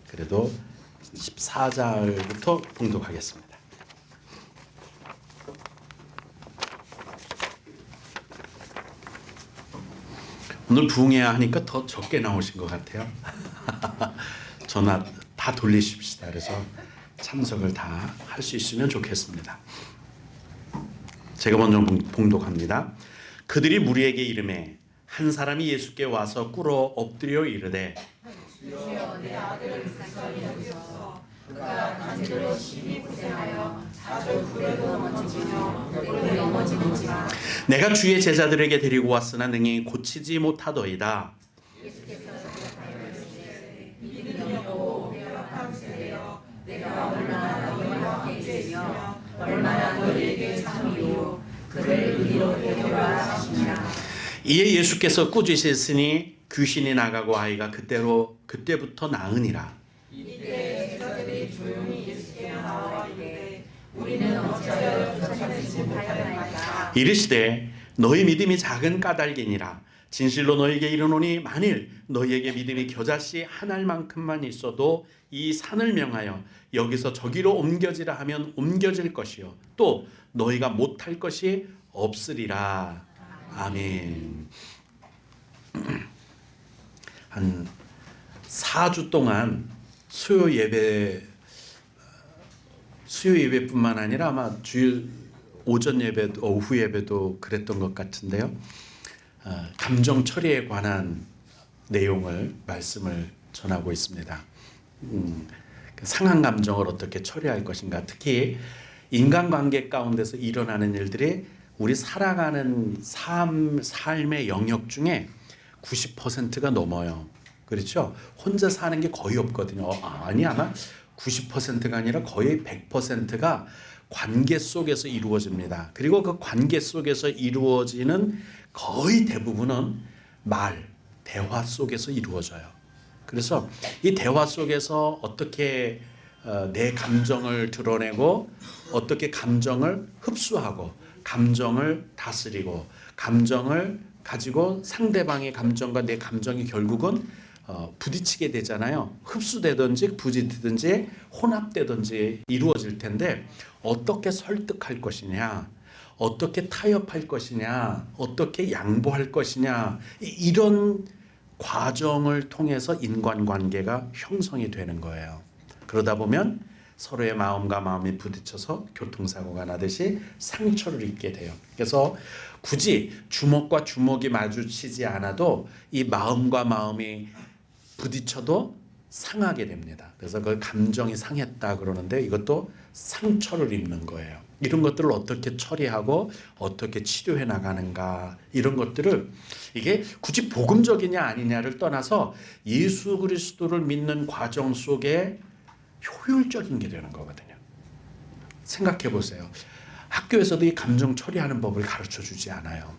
C: 그래도 14절부터 봉독하겠습니다. 오늘 부흥해야 하니까 더 적게 나오신 것 같아요. 전화 다 돌리십시다. 그래서 참석을 다 할 수 있으면 좋겠습니다. 제가 먼저 봉독합니다. 그들이 무리에게 이르매 한 사람이 예수께 와서 꿇어 엎드려 이르되 내가 주의 제자들에게 데리고 왔으나 능히 고치지 못하더이다. 이에 예수께서 꾸짖으시니 귀신이 나가고 아이가 그때부터 나으니라. 이르시되 너희 믿음이 작은 까닭이니라. 진실로 너희에게 이르노니 만일 너희에게 믿음이 겨자씨 한 알만큼만 있어도 이 산을 명하여 여기서 저기로 옮겨지라 하면 옮겨질 것이요 또 너희가 못할 것이 없으리라. 아멘. 한 4주 동안 수요 예배뿐만 아니라 아마 주일 오전 예배도 오후 예배도 그랬던 것 같은데요. 감정 처리에 관한 내용을 말씀을 전하고 있습니다. 상한 감정을 어떻게 처리할 것인가, 특히 인간관계 가운데서 일어나는 일들이 우리 살아가는 삶의 영역 중에 90%가 넘어요. 그렇죠? 혼자 사는 게 거의 없거든요. 아니 아마 90%가 아니라 거의 100%가 관계 속에서 이루어집니다. 그리고 그 관계 속에서 이루어지는 거의 대부분은 대화 속에서 이루어져요. 그래서 이 대화 속에서 어떻게 내 감정을 드러내고 어떻게 감정을 흡수하고 감정을 다스리고 감정을 가지고 상대방의 감정과 내 감정이 결국은 부딪히게 되잖아요. 흡수되든지 부딪히든지 혼합되든지 이루어질 텐데 어떻게 설득할 것이냐, 어떻게 타협할 것이냐, 어떻게 양보할 것이냐, 이런 과정을 통해서 인간관계가 형성이 되는 거예요. 그러다 보면 서로의 마음과 마음이 부딪혀서 교통사고가 나듯이 상처를 입게 돼요. 그래서 굳이 주먹과 주먹이 마주치지 않아도 이 마음과 마음이 부딪혀도 상하게 됩니다. 그래서 그 감정이 상했다 그러는데 이것도 상처를 입는 거예요. 이런 것들을 어떻게 처리하고 어떻게 치료해 나가는가, 이런 것들을 이게 굳이 복음적이냐 아니냐를 떠나서 예수 그리스도를 믿는 과정 속에 효율적인 게 되는 거거든요. 생각해 보세요. 학교에서도 이 감정 처리하는 법을 가르쳐 주지 않아요.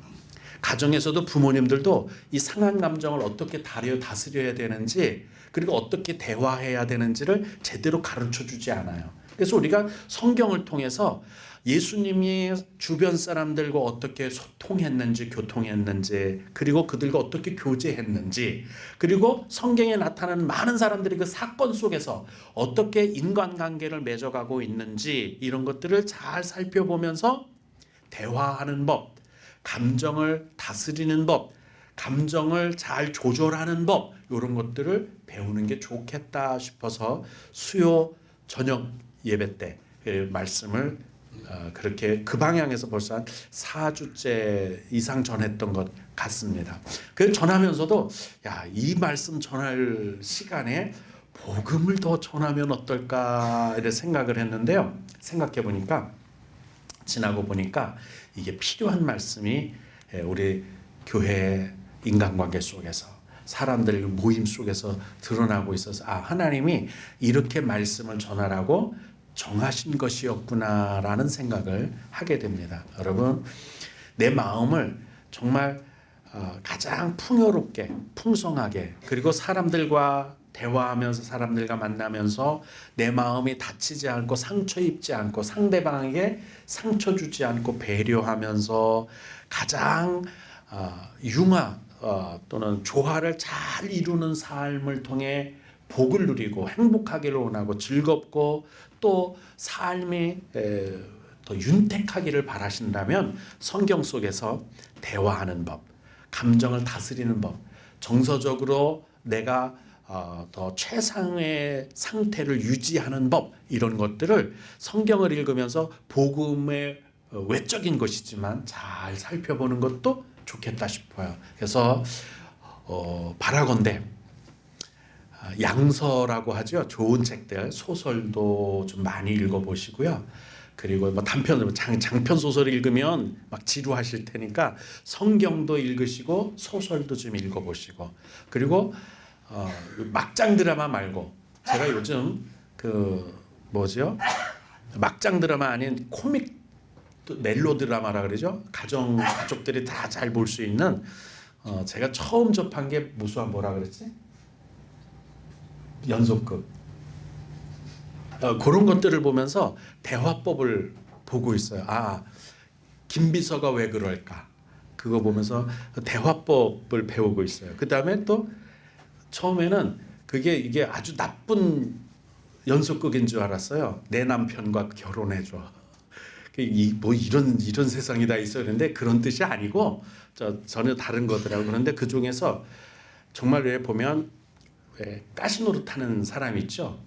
C: 가정에서도 부모님들도 이 상한 감정을 어떻게 다스려야 되는지, 그리고 어떻게 대화해야 되는지를 제대로 가르쳐 주지 않아요. 그래서 우리가 성경을 통해서 예수님이 주변 사람들과 어떻게 소통했는지, 교통했는지, 그리고 그들과 어떻게 교제했는지, 그리고 성경에 나타나는 많은 사람들이 그 사건 속에서 어떻게 인간관계를 맺어가고 있는지, 이런 것들을 잘 살펴보면서 대화하는 법, 감정을 다스리는 법, 감정을 잘 조절하는 법, 이런 것들을 배우는 게 좋겠다 싶어서 수요 저녁 예배 때 말씀을 그렇게 그 방향에서 벌써 한 4주째 이상 전했던 것 같습니다. 그 전하면서도 이 말씀 전할 시간에 복음을 더 전하면 어떨까 이런 생각을 했는데요. 생각해 보니까, 지나고 보니까 이게 필요한 말씀이 우리 교회 인간관계 속에서, 사람들 모임 속에서 드러나고 있어서 하나님이 이렇게 말씀을 전하라고 정하신 것이었구나라는 생각을 하게 됩니다. 여러분, 내 마음을 정말 가장 풍요롭게, 풍성하게, 그리고 사람들과 대화하면서 사람들과 만나면서 내 마음이 다치지 않고 상처 입지 않고 상대방에게 상처 주지 않고 배려하면서 가장 융화 또는 조화를 잘 이루는 삶을 통해 복을 누리고 행복하기를 원하고 즐겁고 또 삶이 더 윤택하기를 바라신다면 성경 속에서 대화하는 법, 감정을 다스리는 법, 정서적으로 내가 더 최상의 상태를 유지하는 법, 이런 것들을 성경을 읽으면서 복음의 외적인 것이지만 잘 살펴보는 것도 좋겠다 싶어요. 그래서 바라건대 양서라고 하죠. 좋은 책들, 소설도 좀 많이 읽어보시고요. 그리고 뭐 단편, 장편 소설 읽으면 막 지루하실 테니까 성경도 읽으시고 소설도 좀 읽어보시고, 그리고 막장 드라마 말고 제가 요즘 그 뭐죠? 막장 드라마 아닌 코믹 멜로 드라마라 그러죠. 가족들이 다 잘 볼 수 있는 제가 처음 접한 게 무수한 뭐라 그랬지? 연속극. 그런 것들을 보면서 대화법을 보고 있어요. 김비서가 왜 그럴까? 그거 보면서 대화법을 배우고 있어요. 그 다음에 또 처음에는 이게 아주 나쁜 연속극인 줄 알았어요. 내 남편과 결혼해줘. 뭐 이런 세상이 다 있어요. 그런데 그런 뜻이 아니고 전혀 다른 거더라고요. 그런데 그 중에서 정말 왜 보면 왜 가시노릇 하는 사람 있죠.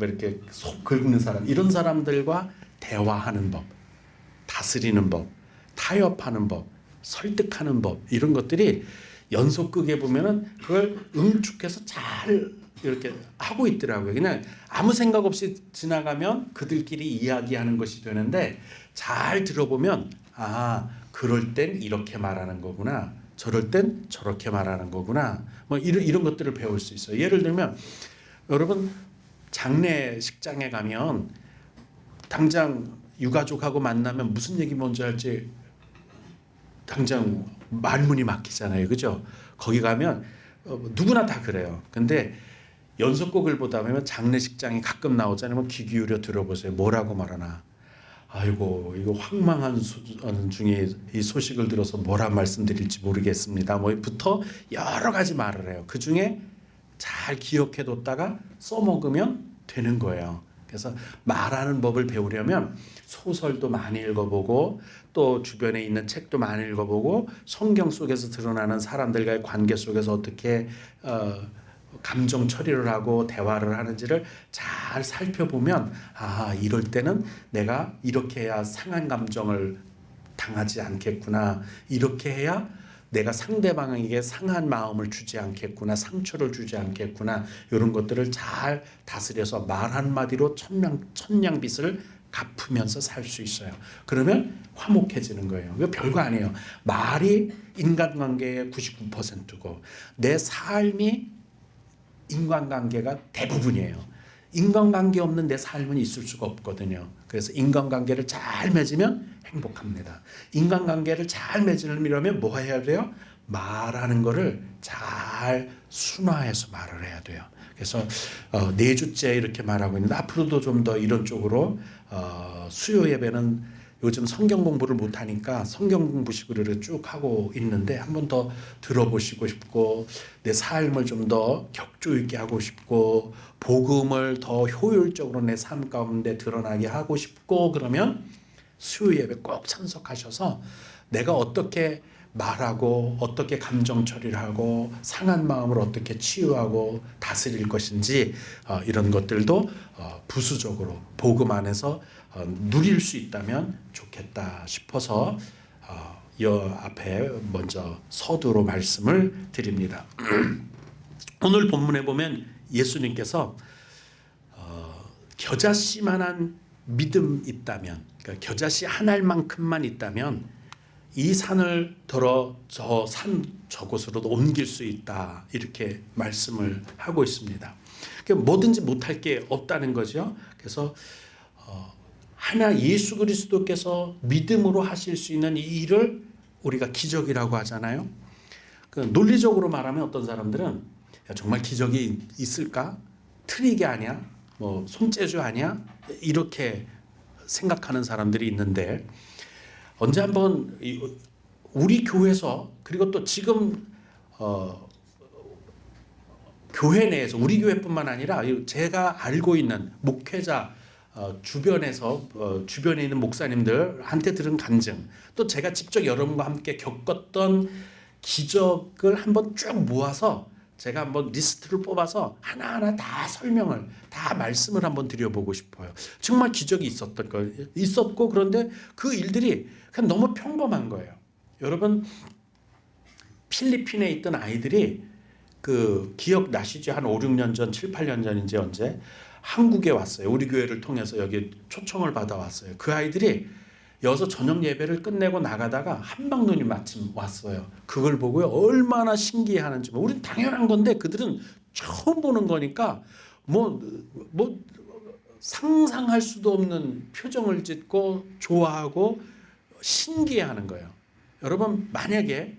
C: 이렇게 속 긁는 사람, 이런 사람들과 대화하는 법, 다스리는 법, 타협하는 법, 설득하는 법, 이런 것들이 연속극에 보면은 그걸 응축해서 잘 이렇게 하고 있더라고요. 그냥 아무 생각 없이 지나가면 그들끼리 이야기하는 것이 되는데 잘 들어보면 그럴 땐 이렇게 말하는 거구나, 저럴 땐 저렇게 말하는 거구나, 뭐 이런 것들을 배울 수 있어요. 예를 들면 여러분 장례식장에 가면 당장 유가족하고 만나면 무슨 얘기 먼저 할지 당장 말문이 막히잖아요. 그죠? 거기 가면 누구나 다 그래요. 근데 연속곡을 보다 보면 장례식장이 가끔 나오잖아요. 귀 기울여 들어보세요. 뭐라고 말하나. 아이고, 이거 황망한 중에 이 소식을 들어서 뭐라 말씀드릴지 모르겠습니다. 뭐부터 여러 가지 말을 해요. 그 중에 잘 기억해뒀다가 써먹으면 되는 거예요. 그래서 말하는 법을 배우려면 소설도 많이 읽어보고 또 주변에 있는 책도 많이 읽어보고 성경 속에서 드러나는 사람들과의 관계 속에서 어떻게 감정 처리를 하고 대화를 하는지를 잘 살펴보면 이럴 때는 내가 이렇게 해야 상한 감정을 당하지 않겠구나, 이렇게 해야 내가 상대방에게 상한 마음을 주지 않겠구나, 상처를 주지 않겠구나, 이런 것들을 잘 다스려서 말 한마디로 천냥빚을 갚으면서 살 수 있어요. 그러면 화목해지는 거예요. 이거 별거 아니에요. 말이 인간관계의 99%고 내 삶이 인간관계가 대부분이에요. 인간관계 없는 내 삶은 있을 수가 없거든요. 그래서 인간관계를 잘 맺으면 행복합니다. 인간관계를 잘 맺으려면 뭐 해야 돼요? 말하는 거를 잘 순화해서 말을 해야 돼요. 그래서 4주째 이렇게 말하고 있는데 앞으로도 좀 더 이런 쪽으로 수요 예배는 요즘 성경 공부를 못하니까 성경 공부식으로 쭉 하고 있는데 한 번 더 들어보시고 싶고 내 삶을 좀 더 격조 있게 하고 싶고 복음을 더 효율적으로 내 삶 가운데 드러나게 하고 싶고 그러면 수요 예배 꼭 참석하셔서 내가 어떻게 말하고 어떻게 감정 처리를 하고 상한 마음을 어떻게 치유하고 다스릴 것인지 이런 것들도 부수적으로 복음 안에서 누릴 수 있다면 좋겠다 싶어서 이 앞에 먼저 서두로 말씀을 드립니다. 오늘 본문에 보면 예수님께서 겨자씨만한 믿음 있다면, 그러니까 겨자씨 한 알만큼만 있다면 이 산을 들어 저 산 저곳으로도 옮길 수 있다, 이렇게 말씀을 하고 있습니다. 그러니까 뭐든지 못할 게 없다는 거죠. 그래서 하나 예수 그리스도께서 믿음으로 하실 수 있는 이 일을 우리가 기적이라고 하잖아요. 그 논리적으로 말하면 어떤 사람들은 야, 정말 기적이 있을까? 트릭이 아니야? 뭐 손재주 아니야? 이렇게 생각하는 사람들이 있는데 언제 한번 우리 교회에서 그리고 또 지금 교회 내에서 우리 교회뿐만 아니라 제가 알고 있는 목회자 주변에서 주변에 있는 목사님들한테 들은 간증 또 제가 직접 여러분과 함께 겪었던 기적을 한번 쭉 모아서 제가 한번 리스트를 뽑아서 하나하나 다 설명을 다 말씀을 한번 드려보고 싶어요. 정말 기적이 있었던 거예요. 있었고 그런데 그 일들이 그냥 너무 평범한 거예요. 여러분 필리핀에 있던 아이들이 그 기억나시죠? 한 5, 6년 전, 7, 8년 전인지 언제 한국에 왔어요. 우리 교회를 통해서 여기 초청을 받아왔어요. 그 아이들이 여기서 저녁 예배를 끝내고 나가다가 한방눈이 마침 왔어요. 그걸 보고요 얼마나 신기해하는지 우리는 당연한 건데 그들은 처음 보는 거니까 뭐 상상할 수도 없는 표정을 짓고 좋아하고 신기해하는 거예요. 여러분 만약에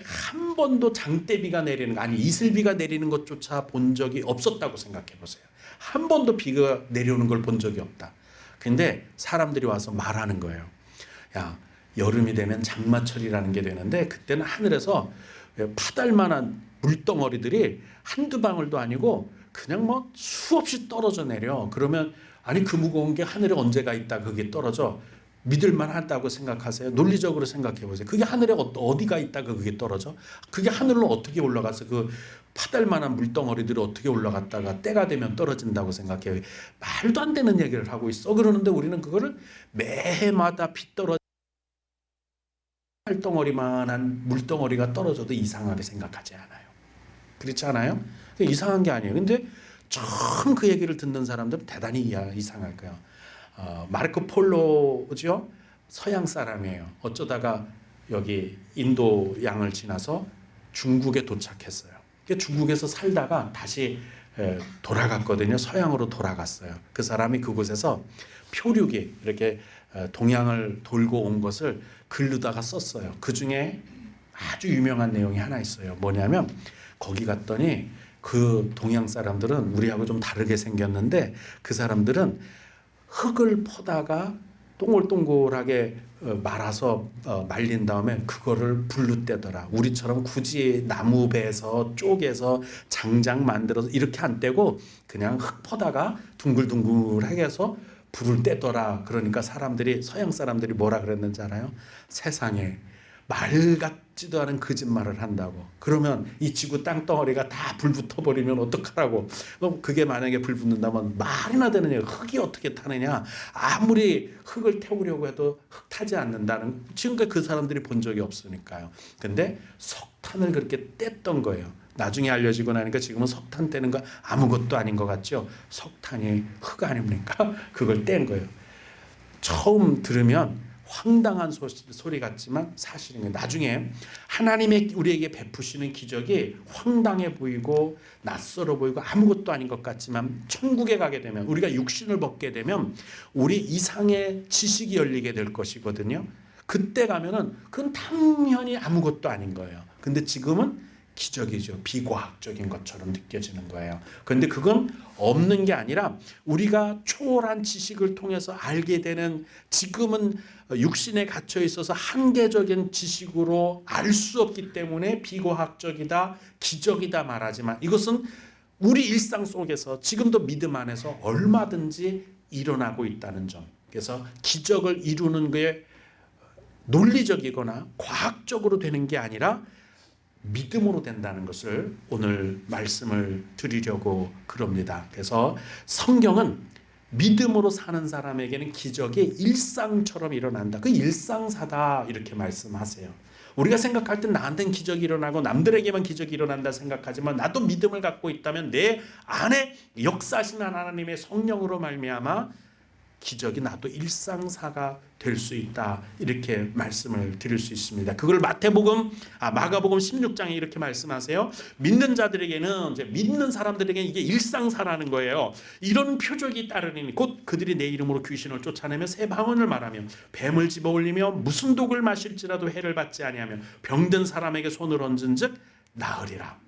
C: 한 번도 장대비가 내리는 거 아니 이슬비가 내리는 것조차 본 적이 없었다고 생각해 보세요. 한 번도 비가 내려오는 걸 본 적이 없다. 근데 사람들이 와서 말하는 거예요. 야, 여름이 되면 장마철이라는 게 되는데 그때는 하늘에서 파달만한 물덩어리들이 한두 방울도 아니고 그냥 뭐 수없이 떨어져 내려. 그러면 아니 그 무거운 게 하늘에 언제가 있다 그게 떨어져. 믿을만 하다고 생각하세요? 논리적으로 생각해 보세요. 그게 하늘에 어디가 있다가 그게 떨어져? 그게 하늘로 어떻게 올라가서 그 파달만한 물덩어리들이 어떻게 올라갔다가 때가 되면 떨어진다고 생각해요. 말도 안 되는 얘기를 하고 있어. 그러는데 우리는 그거를 매해마다 비 떨어져 팔덩어리만한 물덩어리가 떨어져도 이상하게 생각하지 않아요. 그렇지 않아요? 이상한 게 아니에요. 근데 처음 그 얘기를 듣는 사람들은 대단히 이상할 거예요. 마르코 폴로죠? 서양 사람이에요. 어쩌다가 여기 인도 양을 지나서 중국에 도착했어요. 중국에서 살다가 다시 돌아갔거든요. 서양으로 돌아갔어요. 그 사람이 그곳에서 표류기 이렇게 동양을 돌고 온 것을 글로다가 썼어요. 그 중에 아주 유명한 내용이 하나 있어요. 뭐냐면 거기 갔더니 그 동양 사람들은 우리하고 좀 다르게 생겼는데 그 사람들은 흙을 퍼다가 동글동글하게 말아서 말린 다음에 그거를 불로 떼더라. 우리처럼 굳이 나무 베서 쪼개서 장작 만들어서 이렇게 안 떼고 그냥 흙 퍼다가 둥글둥글하게 해서 불을 떼더라. 그러니까 서양 사람들이 뭐라 그랬는지 알아요? 세상에 말 같지도 않은 거짓말을 한다고. 그러면 이 지구 땅덩어리가 다 불 붙어버리면 어떡하라고. 그럼 그게 만약에 불 붙는다면 말이나 되느냐. 흙이 어떻게 타느냐. 아무리 흙을 태우려고 해도 흙 타지 않는다는 지금까지 그 사람들이 본 적이 없으니까요. 근데 석탄을 그렇게 뗐던 거예요. 나중에 알려지고 나니까 지금은 석탄 떼는 거 아무것도 아닌 것 같죠. 석탄이 흙 아닙니까? 그걸 뗀 거예요. 처음 들으면 황당한 소리 같지만 사실인 거예요. 나중에 하나님의 우리에게 베푸시는 기적이 황당해 보이고 낯설어 보이고 아무것도 아닌 것 같지만 천국에 가게 되면 우리가 육신을 벗게 되면 우리 이상의 지식이 열리게 될 것이거든요. 그때 가면은 그건 당연히 아무것도 아닌 거예요. 근데 지금은 기적이죠. 비과학적인 것처럼 느껴지는 거예요. 그런데 그건 없는 게 아니라 우리가 초월한 지식을 통해서 알게 되는 지금은 육신에 갇혀 있어서 한계적인 지식으로 알 수 없기 때문에 비과학적이다, 기적이다 말하지만 이것은 우리 일상 속에서 지금도 믿음 안에서 얼마든지 일어나고 있다는 점. 그래서 기적을 이루는 게 논리적이거나 과학적으로 되는 게 아니라 믿음으로 된다는 것을 오늘 말씀을 드리려고 그럽니다. 그래서 성경은 믿음으로 사는 사람에게는 기적이 일상처럼 일어난다. 그 일상사다 이렇게 말씀하세요. 우리가 생각할 땐 나한테는 기적이 일어나고 남들에게만 기적이 일어난다 생각하지만 나도 믿음을 갖고 있다면 내 안에 역사하시는 하나님의 성령으로 말미암아 기적이 나도 일상사가 될 수 있다 이렇게 말씀을 드릴 수 있습니다. 그걸 마가복음 16장에 이렇게 말씀하세요. 믿는 자들에게는 이제 믿는 사람들에게는 이게 일상사라는 거예요. 이런 표적이 따르니 곧 그들이 내 이름으로 귀신을 쫓아내며 새 방언을 말하며 뱀을 집어올리며 무슨 독을 마실지라도 해를 받지 아니하며 병든 사람에게 손을 얹은즉 나으리라.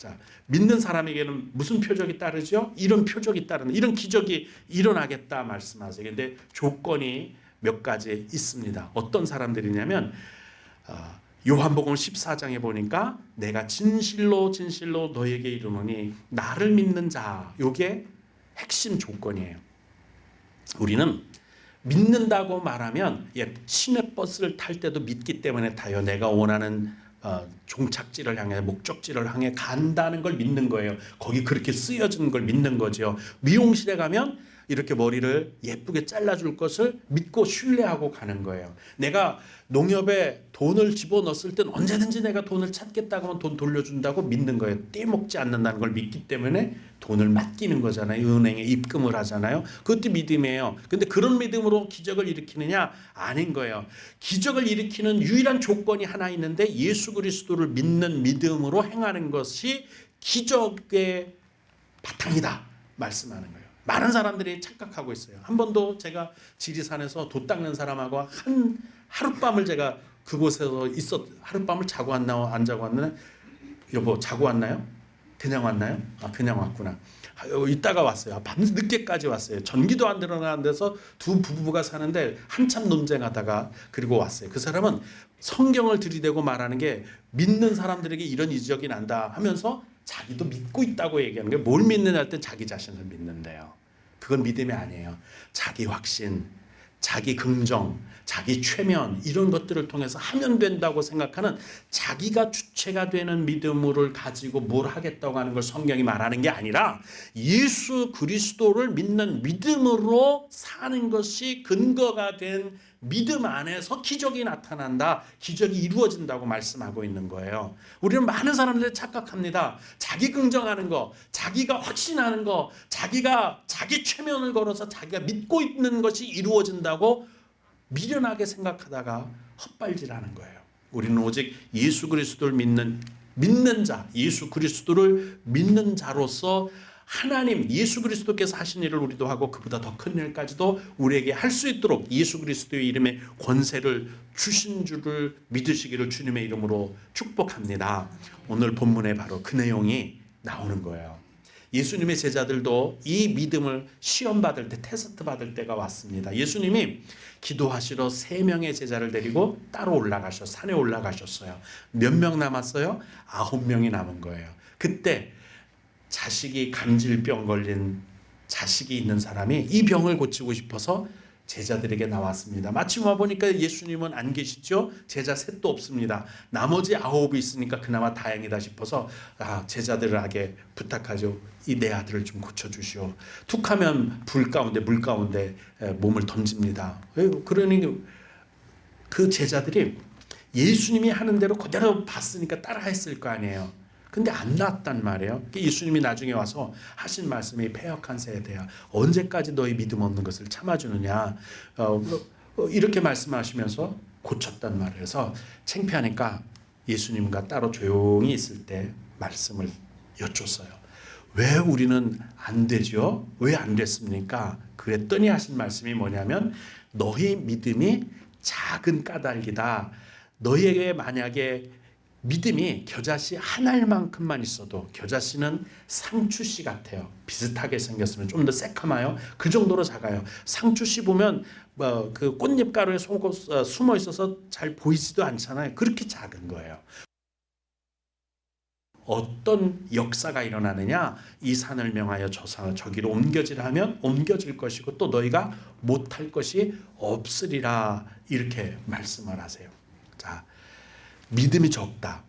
C: 자, 믿는 사람에게는 무슨 표적이 따르죠? 이런 표적이 따르는, 이런 기적이 일어나겠다 말씀하세요. 근데 조건이 몇 가지 있습니다. 어떤 사람들이냐면 요한복음 14장에 보니까 내가 진실로 진실로 너에게 이르노니 나를 믿는 자, 요게 핵심 조건이에요. 우리는 믿는다고 말하면 시내버스를 탈 때도 믿기 때문에 타요. 내가 원하는 종착지를 향해, 목적지를 향해 간다는 걸 믿는 거예요. 거기 그렇게 쓰여진 걸 믿는 거죠. 미용실에 가면 이렇게 머리를 예쁘게 잘라줄 것을 믿고 신뢰하고 가는 거예요. 내가 농협에 돈을 집어넣었을 땐 언제든지 내가 돈을 찾겠다고 하면 돈 돌려준다고 믿는 거예요. 떼먹지 않는다는 걸 믿기 때문에 돈을 맡기는 거잖아요. 은행에 입금을 하잖아요. 그것도 믿음이에요. 근데 그런 믿음으로 기적을 일으키느냐? 아닌 거예요. 기적을 일으키는 유일한 조건이 하나 있는데 예수 그리스도를 믿는 믿음으로 행하는 것이 기적의 바탕이다 말씀하는 거예요. 많은 사람들이 착각하고 있어요. 한 번도 제가 지리산에서 돛 닦는 사람하고 하룻밤을 제가 그곳에서 하룻밤을 자고 왔나 안 자고 왔나? 여보 자고 왔나요? 그냥 왔나요? 그냥 왔구나. 이따가 왔어요. 밤 늦게까지 왔어요. 전기도 안 들어가는 데서 두 부부가 사는데 한참 논쟁하다가 그리고 왔어요. 그 사람은 성경을 들이대고 말하는 게 믿는 사람들에게 이런 이적이 난다 하면서 자기도 믿고 있다고 얘기하는 거예요. 뭘 믿느냐 할 때 자기 자신을 믿는데요. 그건 믿음이 아니에요. 자기 확신, 자기 긍정, 자기 최면 이런 것들을 통해서 하면 된다고 생각하는 자기가 주체가 되는 믿음을 가지고 뭘 하겠다고 하는 걸 성경이 말하는 게 아니라 예수 그리스도를 믿는 믿음으로 사는 것이 근거가 된 믿음 안에서 기적이 나타난다. 기적이 이루어진다고 말씀하고 있는 거예요. 우리는 많은 사람들이 착각합니다. 자기 긍정하는 거, 자기가 확신하는 거, 자기가 자기 최면을 걸어서 자기가 믿고 있는 것이 이루어진다고 미련하게 생각하다가 헛발질하는 거예요. 우리는 오직 예수 그리스도를 믿는 자, 예수 그리스도를 믿는 자로서 하나님 예수 그리스도께서 하신 일을 우리도 하고 그보다 더 큰 일까지도 우리에게 할 수 있도록 예수 그리스도의 이름에 권세를 주신 줄을 믿으시기를 주님의 이름으로 축복합니다. 오늘 본문에 바로 그 내용이 나오는 거예요. 예수님의 제자들도 이 믿음을 시험받을 때, 테스트 받을 때가 왔습니다. 예수님이 기도하시러 3명의 제자를 데리고 따로 산에 올라가셨어요. 몇 명 남았어요? 9명이 남은 거예요. 그때 자식이 감질병 걸린 자식이 있는 사람이 이 병을 고치고 싶어서 제자들에게 나왔습니다. 마침 와보니까 예수님은 안 계시죠? 제자 셋도 없습니다. 나머지 9이 있으니까 그나마 다행이다 싶어서 제자들에게 부탁하죠. 이 내 아들을 좀 고쳐주시오. 툭하면 물 가운데 몸을 던집니다. 그러니 그 제자들이 예수님이 하는 대로 그대로 봤으니까 따라 했을 거 아니에요. 근데 안 낫단 말이에요. 예수님이 나중에 와서 하신 말씀이 패역한 세대야. 언제까지 너희 믿음 없는 것을 참아주느냐. 이렇게 말씀하시면서 고쳤단 말이에요. 그래서 창피하니까 예수님과 따로 조용히 있을 때 말씀을 여쭸어요. 왜 우리는 안 되죠? 왜 안 됐습니까? 그랬더니 하신 말씀이 뭐냐면 너희 믿음이 작은 까닭이다. 너희에게 만약에 믿음이 겨자씨 한 알만큼만 있어도, 겨자씨는 상추씨 같아요. 비슷하게 생겼으면 좀 더 새카마요. 그 정도로 작아요. 상추씨 보면 그 꽃잎가루에 숨어 있어서 잘 보이지도 않잖아요. 그렇게 작은 거예요. 어떤 역사가 일어나느냐? 이 산을 명하여 저기로 옮겨지라 하면 옮겨질 것이고 또 너희가 못할 것이 없으리라, 이렇게 말씀을 하세요. 자, 믿음이 적다.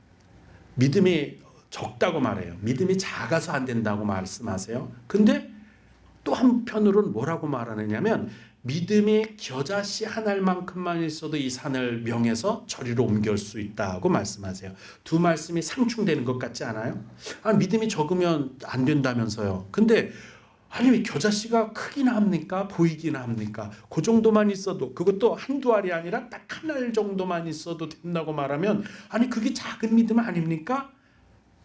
C: 믿음이 적다고 말해요. 믿음이 작아서 안 된다고 말씀하세요. 근데 또 한편으로는 뭐라고 말하느냐면 믿음이 겨자씨 한 알만큼만 있어도 이 산을 명해서 저리로 옮길 수 있다고 말씀하세요. 두 말씀이 상충되는 것 같지 않아요? 믿음이 적으면 안 된다면서요. 근데 왜 겨자씨가 크기나 합니까? 보이기나 합니까? 그 정도만 있어도, 그것도 한두 알이 아니라 딱 한 알 정도만 있어도 된다고 말하면 그게 작은 믿음 아닙니까?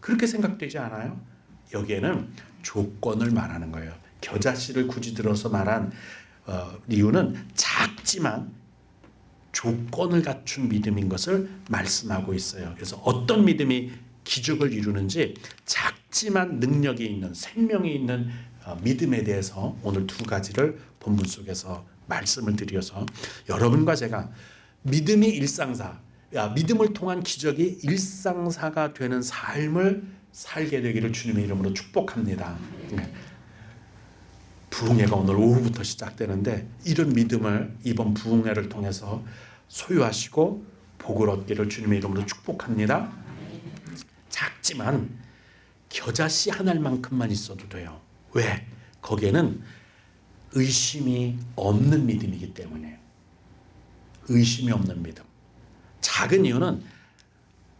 C: 그렇게 생각되지 않아요? 여기에는 조건을 말하는 거예요. 겨자씨를 굳이 들어서 말한 이유는 작지만 조건을 갖춘 믿음인 것을 말씀하고 있어요. 그래서 어떤 믿음이 기적을 이루는지 작지만 능력이 있는 생명이 있는 믿음에 대해서 오늘 두 가지를 본문 속에서 말씀을 드려서 여러분과 제가 믿음이 일상사, 믿음을 통한 기적이 일상사가 되는 삶을 살게 되기를 주님의 이름으로 축복합니다. 부흥회가 오늘 오후부터 시작되는데 이런 믿음을 이번 부흥회를 통해서 소유하시고 복을 얻기를 주님의 이름으로 축복합니다. 작지만 겨자씨 한 알만큼만 있어도 돼요. 왜? 거기에는 의심이 없는 믿음이기 때문에. 의심이 없는 믿음. 작은 이유는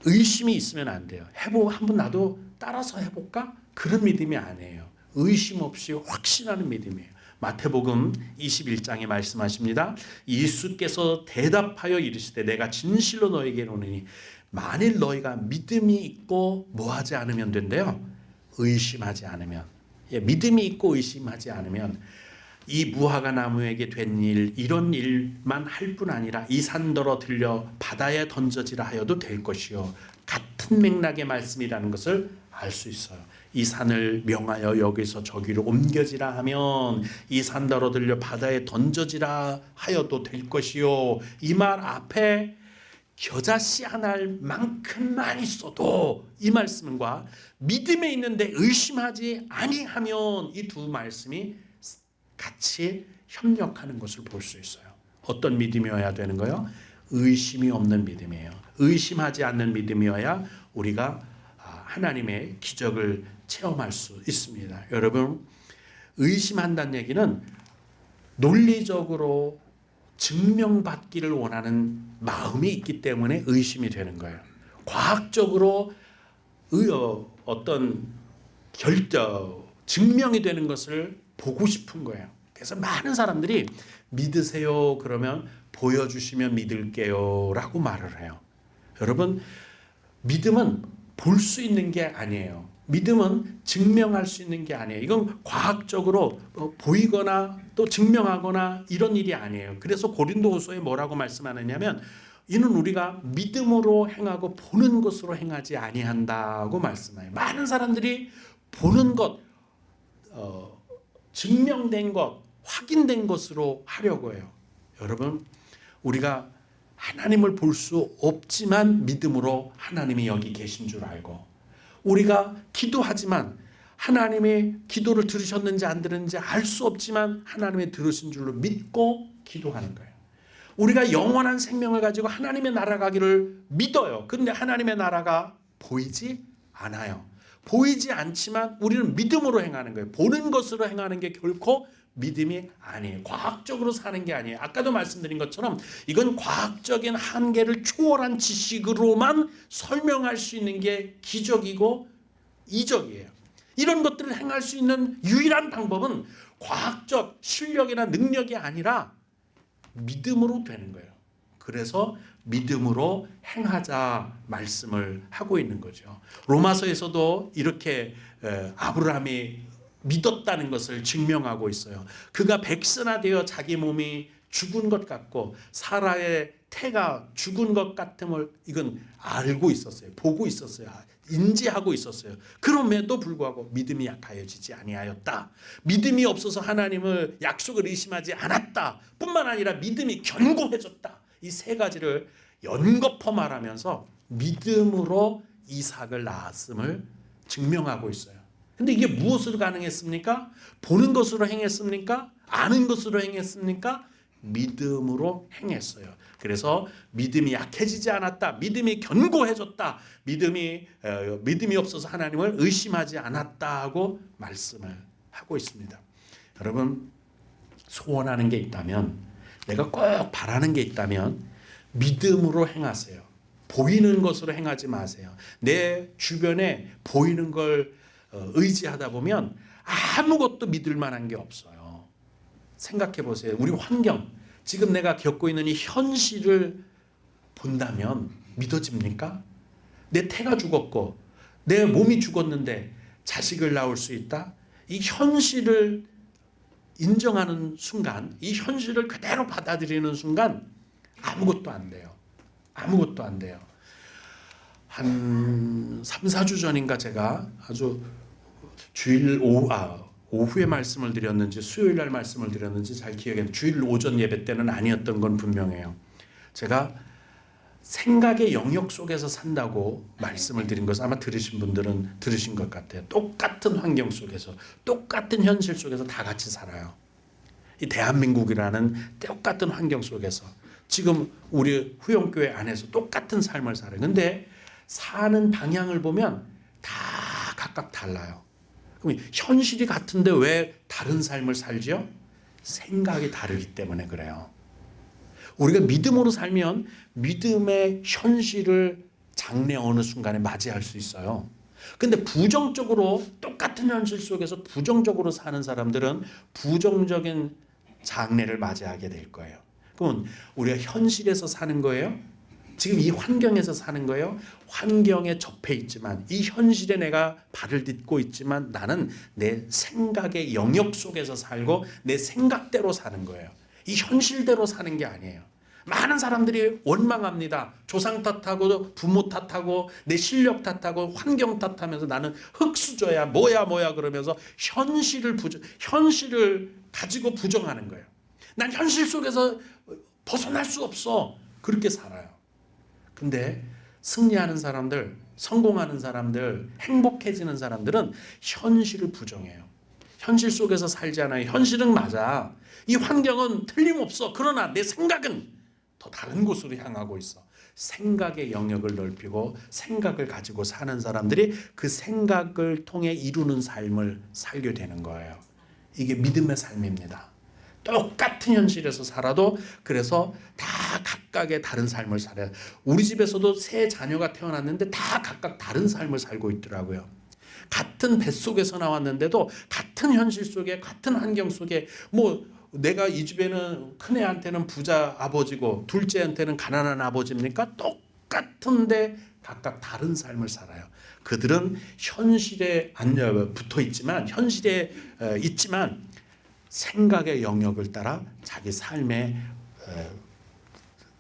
C: 의심이 있으면 안 돼요. 한번 나도 따라서 해볼까? 그런 믿음이 아니에요. 의심 없이 확신하는 믿음이에요. 마태복음 21장에 말씀하십니다. 예수께서 대답하여 이르시되 내가 진실로 너에게 이르노니 만일 너희가 믿음이 있고 뭐하지 않으면 된대요. 의심하지 않으면. 믿음이 있고 의심하지 않으면 이 무화과 나무에게 된 일, 이런 일만 할 뿐 아니라 이 산더러 들려 바다에 던져지라 하여도 될 것이요. 같은 맥락의 말씀이라는 것을 알 수 있어요. 이 산을 명하여 여기서 저기로 옮겨지라 하면 이 산더러 들려 바다에 던져지라 하여도 될 것이요. 이 말 앞에 겨자씨 한 알만큼만 있어도 이 말씀과 믿음에 있는데 의심하지 아니하면 이 두 말씀이 같이 협력하는 것을 볼 수 있어요. 어떤 믿음이어야 되는 거예요? 의심이 없는 믿음이에요. 의심하지 않는 믿음이어야 우리가 하나님의 기적을 체험할 수 있습니다. 여러분, 의심한다는 얘기는 논리적으로 증명받기를 원하는 마음이 있기 때문에 의심이 되는 거예요. 과학적으로 어떤 증명이 되는 것을 보고 싶은 거예요. 그래서 많은 사람들이 믿으세요 그러면 보여주시면 믿을게요 라고 말을 해요. 여러분, 믿음은 볼 수 있는 게 아니에요. 믿음은 증명할 수 있는 게 아니에요. 이건 과학적으로 보이거나 또 증명하거나 이런 일이 아니에요. 그래서 고린도후서에 뭐라고 말씀하느냐면 이는 우리가 믿음으로 행하고 보는 것으로 행하지 아니한다고 말씀해요. 많은 사람들이 보는 것, 증명된 것, 확인된 것으로 하려고 해요. 여러분, 우리가 하나님을 볼 수 없지만 믿음으로 하나님이 여기 계신 줄 알고, 우리가 기도하지만 하나님의 기도를 들으셨는지 안 들었는지 알 수 없지만 하나님의 들으신 줄로 믿고 기도하는 거예요. 우리가 영원한 생명을 가지고 하나님의 나라 가기를 믿어요. 그런데 하나님의 나라가 보이지 않아요. 보이지 않지만 우리는 믿음으로 행하는 거예요. 보는 것으로 행하는 게 결코 믿음이 아니에요. 과학적으로 사는 게 아니에요. 아까도 말씀드린 것처럼 이건 과학적인 한계를 초월한 지식으로만 설명할 수 있는 게 기적이고 이적이에요. 이런 것들을 행할 수 있는 유일한 방법은 과학적 실력이나 능력이 아니라 믿음으로 되는 거예요. 그래서 믿음으로 행하자 말씀을 하고 있는 거죠. 로마서에서도 이렇게 아브라함이 믿었다는 것을 증명하고 있어요. 그가 백세나 되어 자기 몸이 죽은 것 같고 사라의 태가 죽은 것 같음을 이건 알고 있었어요. 보고 있었어요. 인지하고 있었어요. 그럼에도 불구하고 믿음이 약하여지지 아니하였다. 믿음이 없어서 하나님을 약속을 의심하지 않았다. 뿐만 아니라 믿음이 견고해졌다. 이 세 가지를 연거푸 말하면서 믿음으로 이삭을 낳았음을 증명하고 있어요. 근데 이게 무엇으로 가능했습니까? 보는 것으로 행했습니까? 아는 것으로 행했습니까? 믿음으로 행했어요. 그래서 믿음이 약해지지 않았다. 믿음이 견고해졌다. 믿음이 없어서 하나님을 의심하지 않았다고 말씀을 하고 있습니다. 여러분, 소원하는 게 있다면, 내가 꼭 바라는 게 있다면 믿음으로 행하세요. 보이는 것으로 행하지 마세요. 내 주변에 보이는 걸 의지하다 보면 아무것도 믿을 만한 게 없어요. 생각해 보세요. 우리 환경, 지금 내가 겪고 있는 이 현실을 본다면 믿어집니까? 내 태가 죽었고 내 몸이 죽었는데 자식을 낳을 수 있다? 이 현실을 인정하는 순간, 이 현실을 그대로 받아들이는 순간 아무것도 안 돼요. 아무것도 안 돼요. 한 3, 4주 전인가 제가 아주 주일 오후에 말씀을 드렸는지 수요일 날 말씀을 드렸는지 잘 기억이 안 나요. 주일 오전 예배 때는 아니었던 건 분명해요. 제가 생각의 영역 속에서 산다고 말씀을 드린 것을 아마 들으신 분들은 들으신 것 같아요. 똑같은 환경 속에서, 똑같은 현실 속에서 다 같이 살아요. 이 대한민국이라는 똑같은 환경 속에서 지금 우리 후영교회 안에서 똑같은 삶을 살아요. 근데 사는 방향을 보면 다 각각 달라요. 그럼 현실이 같은데 왜 다른 삶을 살지요? 생각이 다르기 때문에 그래요. 우리가 믿음으로 살면 믿음의 현실을 장래 어느 순간에 맞이할 수 있어요. 근데 부정적으로 똑같은 현실 속에서 부정적으로 사는 사람들은 부정적인 장래를 맞이하게 될 거예요. 그럼 우리가 현실에서 사는 거예요? 지금 이 환경에서 사는 거예요? 환경에 접해 있지만 이 현실에 내가 발을 딛고 있지만 나는 내 생각의 영역 속에서 살고 내 생각대로 사는 거예요. 이 현실대로 사는 게 아니에요. 많은 사람들이 원망합니다. 조상 탓하고 부모 탓하고 내 실력 탓하고 환경 탓하면서 나는 흙수저야 뭐야 그러면서 현실을 가지고 부정하는 거예요. 난 현실 속에서 벗어날 수 없어. 그렇게 살아요. 근데 승리하는 사람들, 성공하는 사람들, 행복해지는 사람들은 현실을 부정해요. 현실 속에서 살지 않아요. 현실은 맞아. 이 환경은 틀림없어. 그러나 내 생각은 더 다른 곳으로 향하고 있어. 생각의 영역을 넓히고 생각을 가지고 사는 사람들이 그 생각을 통해 이루는 삶을 살게 되는 거예요. 이게 믿음의 삶입니다. 똑같은 현실에서 살아도 그래서 다 각각의 다른 삶을 살아요. 우리 집에서도 세 자녀가 태어났는데 다 각각 다른 삶을 살고 있더라고요. 같은 뱃속에서 나왔는데도 같은 현실 속에 같은 환경 속에 내가 이 집에는 큰애한테는 부자 아버지고 둘째한테는 가난한 아버지입니까? 똑같은데 각각 다른 삶을 살아요. 그들은 현실에 붙어 있지만 현실에 있지만 생각의 영역을 따라 자기 삶의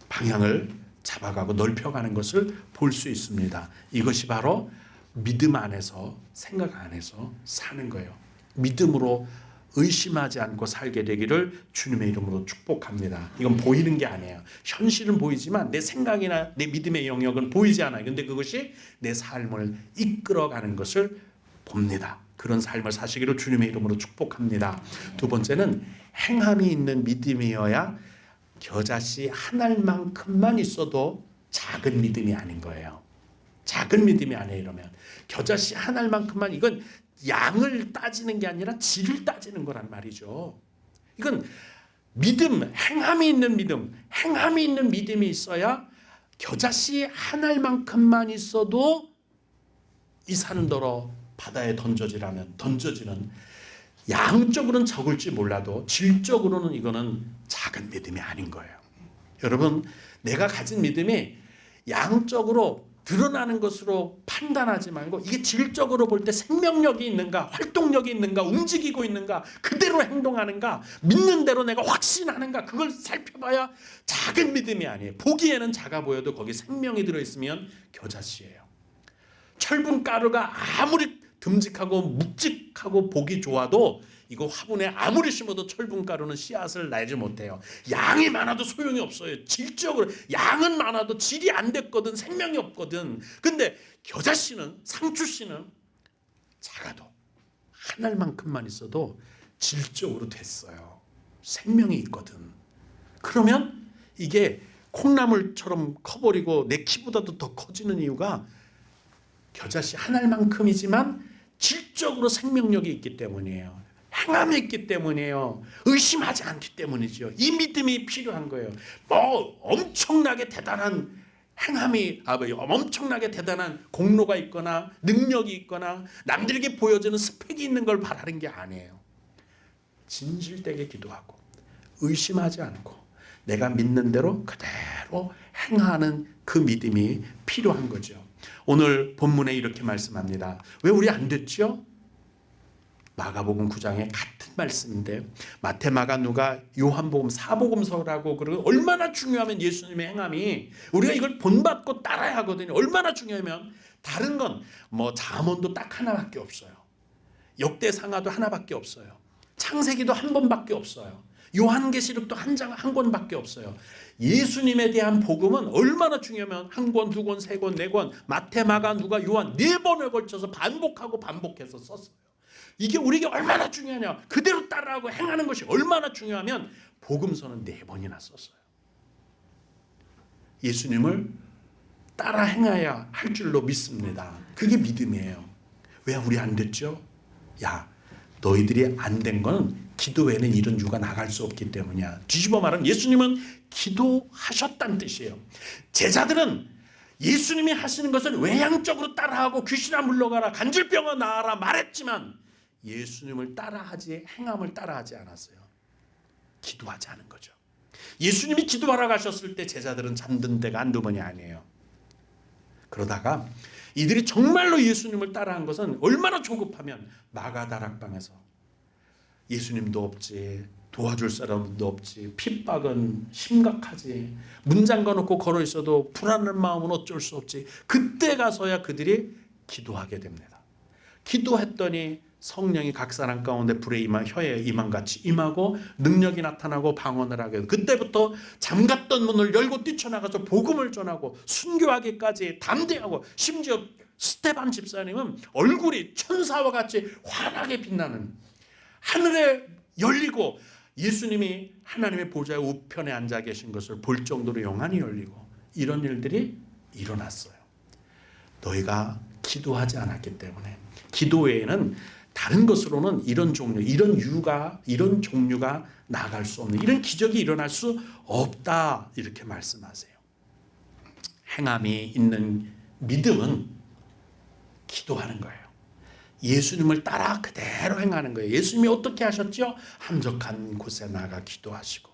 C: 방향을 잡아가고 넓혀가는 것을 볼 수 있습니다. 이것이 바로 믿음 안에서 생각 안에서 사는 거예요. 믿음으로 의심하지 않고 살게 되기를 주님의 이름으로 축복합니다. 이건 보이는 게 아니에요. 현실은 보이지만 내 생각이나 내 믿음의 영역은 보이지 않아요. 근데 그것이 내 삶을 이끌어가는 것을 봅니다. 그런 삶을 사시기를 주님의 이름으로 축복합니다. 두 번째는 행함이 있는 믿음이어야 겨자씨 한 알만큼만 있어도 작은 믿음이 아닌 거예요. 작은 믿음이 아니에요. 이러면 겨자씨 한 알만큼만, 이건 양을 따지는 게 아니라 질을 따지는 거란 말이죠. 이건 믿음, 행함이 있는 믿음, 행함이 있는 믿음이 있어야 겨자씨 한 알만큼만 있어도 이 산더러 바다에 던져지는 양적으로는 적을지 몰라도 질적으로는 이거는 작은 믿음이 아닌 거예요. 여러분, 내가 가진 믿음이 양적으로 드러나는 것으로 판단하지 말고 이게 질적으로 볼 때 생명력이 있는가, 활동력이 있는가, 움직이고 있는가, 그대로 행동하는가, 믿는 대로 내가 확신하는가, 그걸 살펴봐야 작은 믿음이 아니에요. 보기에는 작아 보여도 거기 생명이 들어있으면 겨자씨예요. 철분 가루가 아무리 듬직하고 묵직하고 보기 좋아도 이거 화분에 아무리 심어도 철분 가루는 씨앗을 내지 못해요. 양이 많아도 소용이 없어요. 질적으로 양은 많아도 질이 안 됐거든, 생명이 없거든. 근데 겨자씨는, 상추씨는 작아도 한 알만큼만 있어도 질적으로 됐어요. 생명이 있거든. 그러면 이게 콩나물처럼 커버리고 내 키보다도 더 커지는 이유가 겨자씨 한 알만큼이지만 질적으로 생명력이 있기 때문이에요. 행함이 있기 때문이에요. 의심하지 않기 때문이죠. 이 믿음이 필요한 거예요. 엄청나게 대단한 행함이, 엄청나게 대단한 공로가 있거나 능력이 있거나 남들에게 보여주는 스펙이 있는 걸 바라는 게 아니에요. 진실되게 기도하고 의심하지 않고 내가 믿는 대로 그대로 행하는 그 믿음이 필요한 거죠. 오늘 본문에 이렇게 말씀합니다. 왜 우리 안 됐죠? 마가복음 9장에 같은 말씀인데 마태, 마가, 누가, 요한복음 4복음서라고 그러고 얼마나 중요하면 예수님의 행함이 우리가 이걸 본받고 따라야 하거든요. 얼마나 중요하면 다른 건 뭐 잠언도 딱 하나밖에 없어요. 역대상하도 하나밖에 없어요. 창세기도 한 번밖에 없어요. 요한계시록도 한 권밖에 없어요. 예수님에 대한 복음은 얼마나 중요하면 한 권, 두 권, 세 권, 네 권, 마태, 마가, 누가, 요한 4번을 걸쳐서 반복하고 반복해서 썼어요. 이게 우리에게 얼마나 중요하냐. 그대로 따라하고 행하는 것이 얼마나 중요하면 복음서는 4번이나 썼어요. 예수님을 따라 행해야 할 줄로 믿습니다. 그게 믿음이에요. 왜 우리 안 됐죠? 야, 너희들이 안 된 건 기도 외에는 이런 이유가 나갈 수 없기 때문이야. 뒤집어 말하면 예수님은 기도하셨다는 뜻이에요. 제자들은 예수님이 하시는 것을 외향적으로 따라하고 귀신아 물러가라, 간질병아 나아라 말했지만 예수님을 따라하지, 행함을 따라하지 않았어요. 기도하지 않은 거죠. 예수님이 기도하러 가셨을 때 제자들은 잠든 데가 한두 번이 아니에요. 그러다가 이들이 정말로 예수님을 따라한 것은 얼마나 조급하면 마가다락방에서 예수님도 없지, 도와줄 사람도 없지, 핍박은 심각하지, 문 잠가놓고 걸어 있어도 불안한 마음은 어쩔 수 없지. 그때 가서야 그들이 기도하게 됩니다. 기도했더니 성령이 각 사람 가운데 불에 임하 혀에 임함같이 임하고 능력이 나타나고 방언을 하게 돼요. 그때부터 잠갔던 문을 열고 뛰쳐나가서 복음을 전하고 순교하기까지 담대하고, 심지어 스테반 집사님은 얼굴이 천사와 같이 환하게 빛나는, 하늘에 열리고 예수님이 하나님의 보좌의 우편에 앉아 계신 것을 볼 정도로 영안이 열리고, 이런 일들이 일어났어요. 너희가 기도하지 않았기 때문에. 기도 외에는 다른 것으로는 이런 종류, 이런 이유가, 이런 종류가 나갈 수 없는, 이런 기적이 일어날 수 없다, 이렇게 말씀하세요. 행함이 있는 믿음은 기도하는 거예요. 예수님을 따라 그대로 행하는 거예요. 예수님이 어떻게 하셨죠? 한적한 곳에 나가 기도하시고,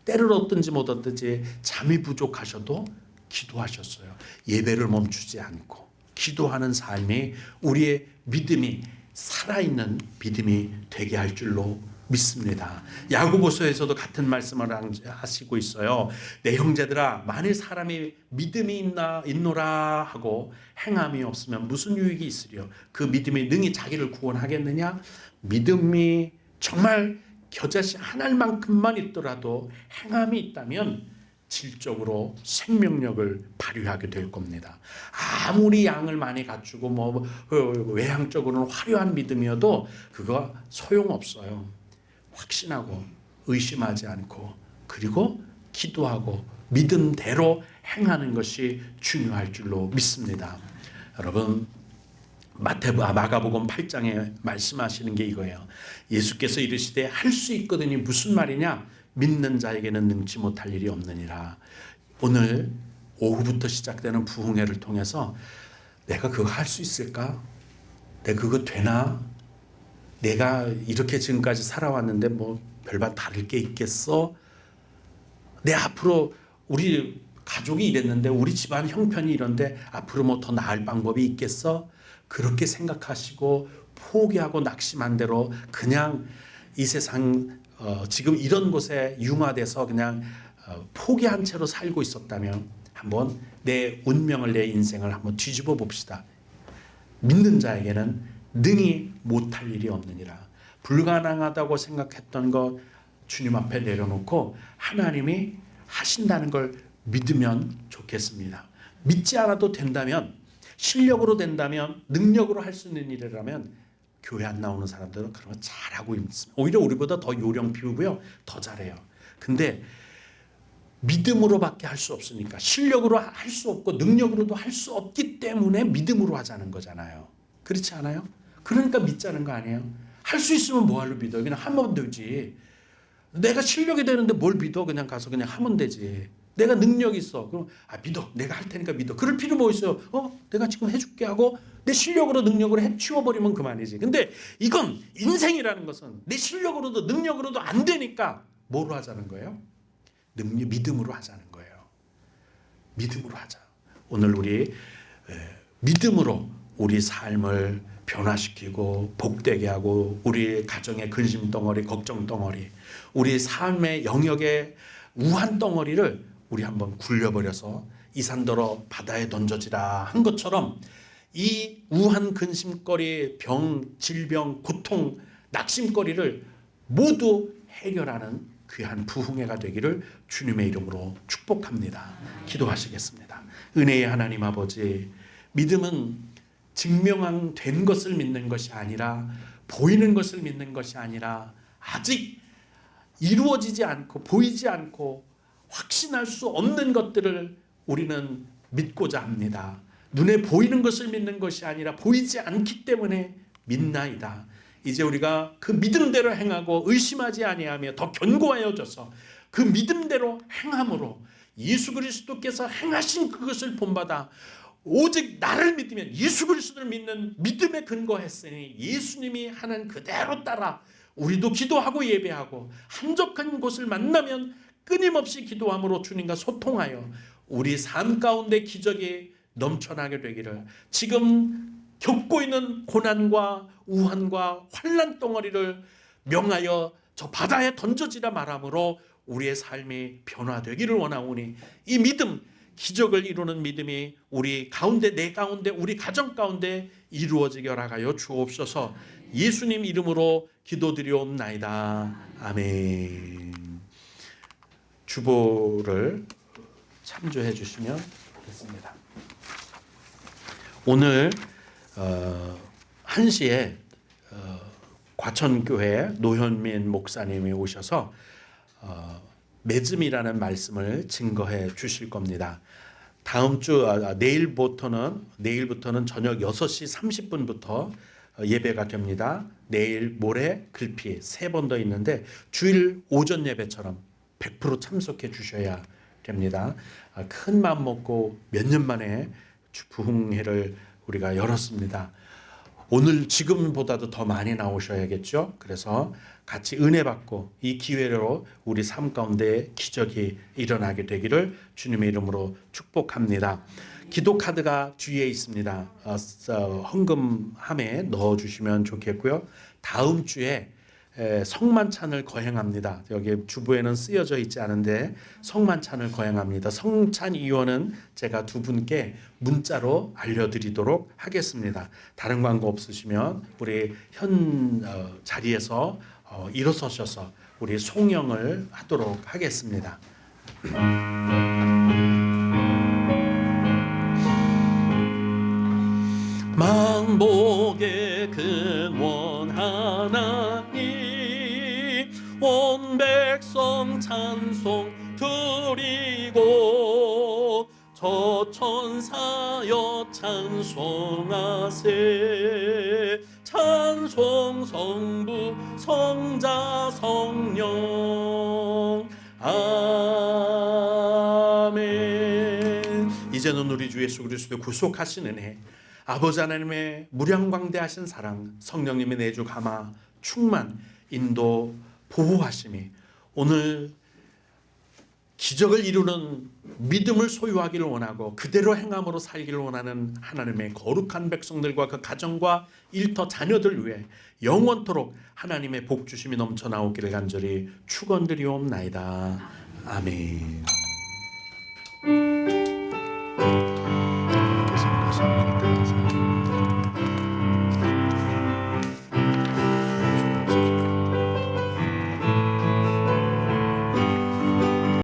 C: 때를 얻든지 못 얻든지 잠이 부족하셔도 기도하셨어요. 예배를 멈추지 않고 기도하는 삶이 우리의 믿음이 살아있는 믿음이 되게 할 줄로 믿습니다. 야고보서에서도 같은 말씀을 하시고 있어요. 내 형제들아, 만일 사람이 믿음이 있노라 하고 행함이 없으면 무슨 유익이 있으리요? 그 믿음이 능히 자기를 구원하겠느냐? 믿음이 정말 겨자씨 한 알만큼만 있더라도 행함이 있다면 질적으로 생명력을 발휘하게 될 겁니다. 아무리 양을 많이 갖추고 뭐 외향적으로는 화려한 믿음이어도 그거 소용없어요. 확신하고 의심하지 않고, 그리고 기도하고 믿음대로 행하는 것이 중요할 줄로 믿습니다. 여러분, 마가복음 8장에 말씀하시는 게 이거예요. 예수께서 이르시되 할 수 있거든요. 무슨 말이냐? 믿는 자에게는 능치 못할 일이 없느니라. 오늘 오후부터 시작되는 부흥회를 통해서 내가 그거 할 수 있을까? 내가 그거 되나? 내가 이렇게 지금까지 살아왔는데 뭐 별반 다를 게 있겠어? 내 앞으로 우리 가족이 이랬는데, 우리 집안 형편이 이런데 앞으로 뭐 더 나을 방법이 있겠어? 그렇게 생각하시고 포기하고 낙심한 대로 그냥 이 세상 지금 이런 곳에 융화돼서 그냥 포기한 채로 살고 있었다면 한번 내 운명을, 내 인생을 한번 뒤집어 봅시다. 믿는 자에게는 능히 못할 일이 없느니라. 불가능하다고 생각했던 것 주님 앞에 내려놓고 하나님이 하신다는 걸 믿으면 좋겠습니다. 믿지 않아도 된다면, 실력으로 된다면, 능력으로 할 수 있는 일이라면 교회 안 나오는 사람들은 그런 거 잘하고 있습니다. 오히려 우리보다 더 요령 피우고요, 더 잘해요. 근데 믿음으로밖에 할 수 없으니까, 실력으로 할 수 없고 능력으로도 할 수 없기 때문에 믿음으로 하자는 거잖아요. 그렇지 않아요? 그러니까 믿자는 거 아니에요? 할 수 있으면 뭐하러 믿어요? 그냥 하면 되지. 내가 실력이 되는데 뭘 믿어? 그냥 가서 그냥 하면 되지. 내가 능력이 있어. 그럼 믿어. 내가 할 테니까 믿어. 그럴 필요 뭐 있어요? 내가 지금 해줄게 하고 내 실력으로 능력으로 해치워버리면 그만이지. 근데 이건 인생이라는 것은 내 실력으로도 능력으로도 안 되니까 뭐로 하자는 거예요? 믿음으로 하자는 거예요. 믿음으로 하자. 오늘 우리 믿음으로 우리 삶을 변화시키고 복되게 하고 우리 가정의 근심 덩어리, 걱정 덩어리, 우리 삶의 영역의 우한 덩어리를 우리 한번 굴려버려서 이산더러 바다에 던져지라 한 것처럼 이 우한 근심거리, 병, 질병, 고통, 낙심거리를 모두 해결하는 귀한 부흥회가 되기를 주님의 이름으로 축복합니다. 기도하시겠습니다. 은혜의 하나님 아버지, 믿음은 증명된 것을 믿는 것이 아니라 보이는 것을 믿는 것이 아니라 아직 이루어지지 않고 보이지 않고 확신할 수 없는 것들을 우리는 믿고자 합니다. 눈에 보이는 것을 믿는 것이 아니라 보이지 않기 때문에 믿나이다. 이제 우리가 그 믿음대로 행하고 의심하지 아니하며 더 견고하여져서 그 믿음대로 행함으로 예수 그리스도께서 행하신 그것을 본받아 오직 나를 믿으면 예수 그리스도를 믿는 믿음에 근거했으니 예수님이 하는 그대로 따라 우리도 기도하고 예배하고 한적한 곳을 만나면 끊임없이 기도함으로 주님과 소통하여 우리 삶 가운데 기적이 넘쳐나게 되기를, 지금 겪고 있는 고난과 우환과 환난 덩어리를 명하여 저 바다에 던져지라 말함으로 우리의 삶이 변화되기를 원하오니 이 믿음, 기적을 이루는 믿음이 우리 가운데, 내 가운데, 우리 가정 가운데 이루어지게 허락하여 주옵소서. 예수님 이름으로 기도드리옵나이다. 아멘. 주보를 참조해 주시면 되겠습니다. 오늘 1시에 과천교회 노현민 목사님이 오셔서 맺음이라는 말씀을 증거해 주실 겁니다. 다음 주 내일부터는 저녁 6시 30분부터 예배가 됩니다. 내일, 모레, 글피 3번 더 있는데 주일 오전 예배처럼 100% 참석해 주셔야 됩니다. 큰 마음 먹고 몇 년 만에 부흥회를 우리가 열었습니다. 오늘 지금보다도 더 많이 나오셔야겠죠. 그래서 같이 은혜 받고 이 기회로 우리 삶 가운데 기적이 일어나게 되기를 주님의 이름으로 축복합니다. 기도 카드가 뒤에 있습니다. 헌금함에 넣어주시면 좋겠고요. 다음 주에 성만찬을 거행합니다. 여기 주보에는 쓰여져 있지 않은데 성만찬을 거행합니다. 성찬위원은 제가 두 분께 문자로 알려드리도록 하겠습니다. 다른 광고 없으시면 우리 현 자리에서 일어서셔서 우리 송영을 하도록 하겠습니다. 만복의 근원 하나님, 온 백성 찬송 드리고 저 천사여 찬송하세. 찬송 성부 성자 성령 아멘. 이제는 우리 주 예수 그리스도 구속하신 은혜, 아버지 하나님의 무량광대하신 사랑, 성령님의 내주 감화 충만 인도 보호하심이 오늘 기적을 이루는 믿음을 소유하기를 원하고 그대로 행함으로 살기를 원하는 하나님의 거룩한 백성들과 그 가정과 일터 자녀들 위해 영원토록 하나님의 복 주심이 넘쳐나오기를 간절히 축원드리옵나이다. 아멘.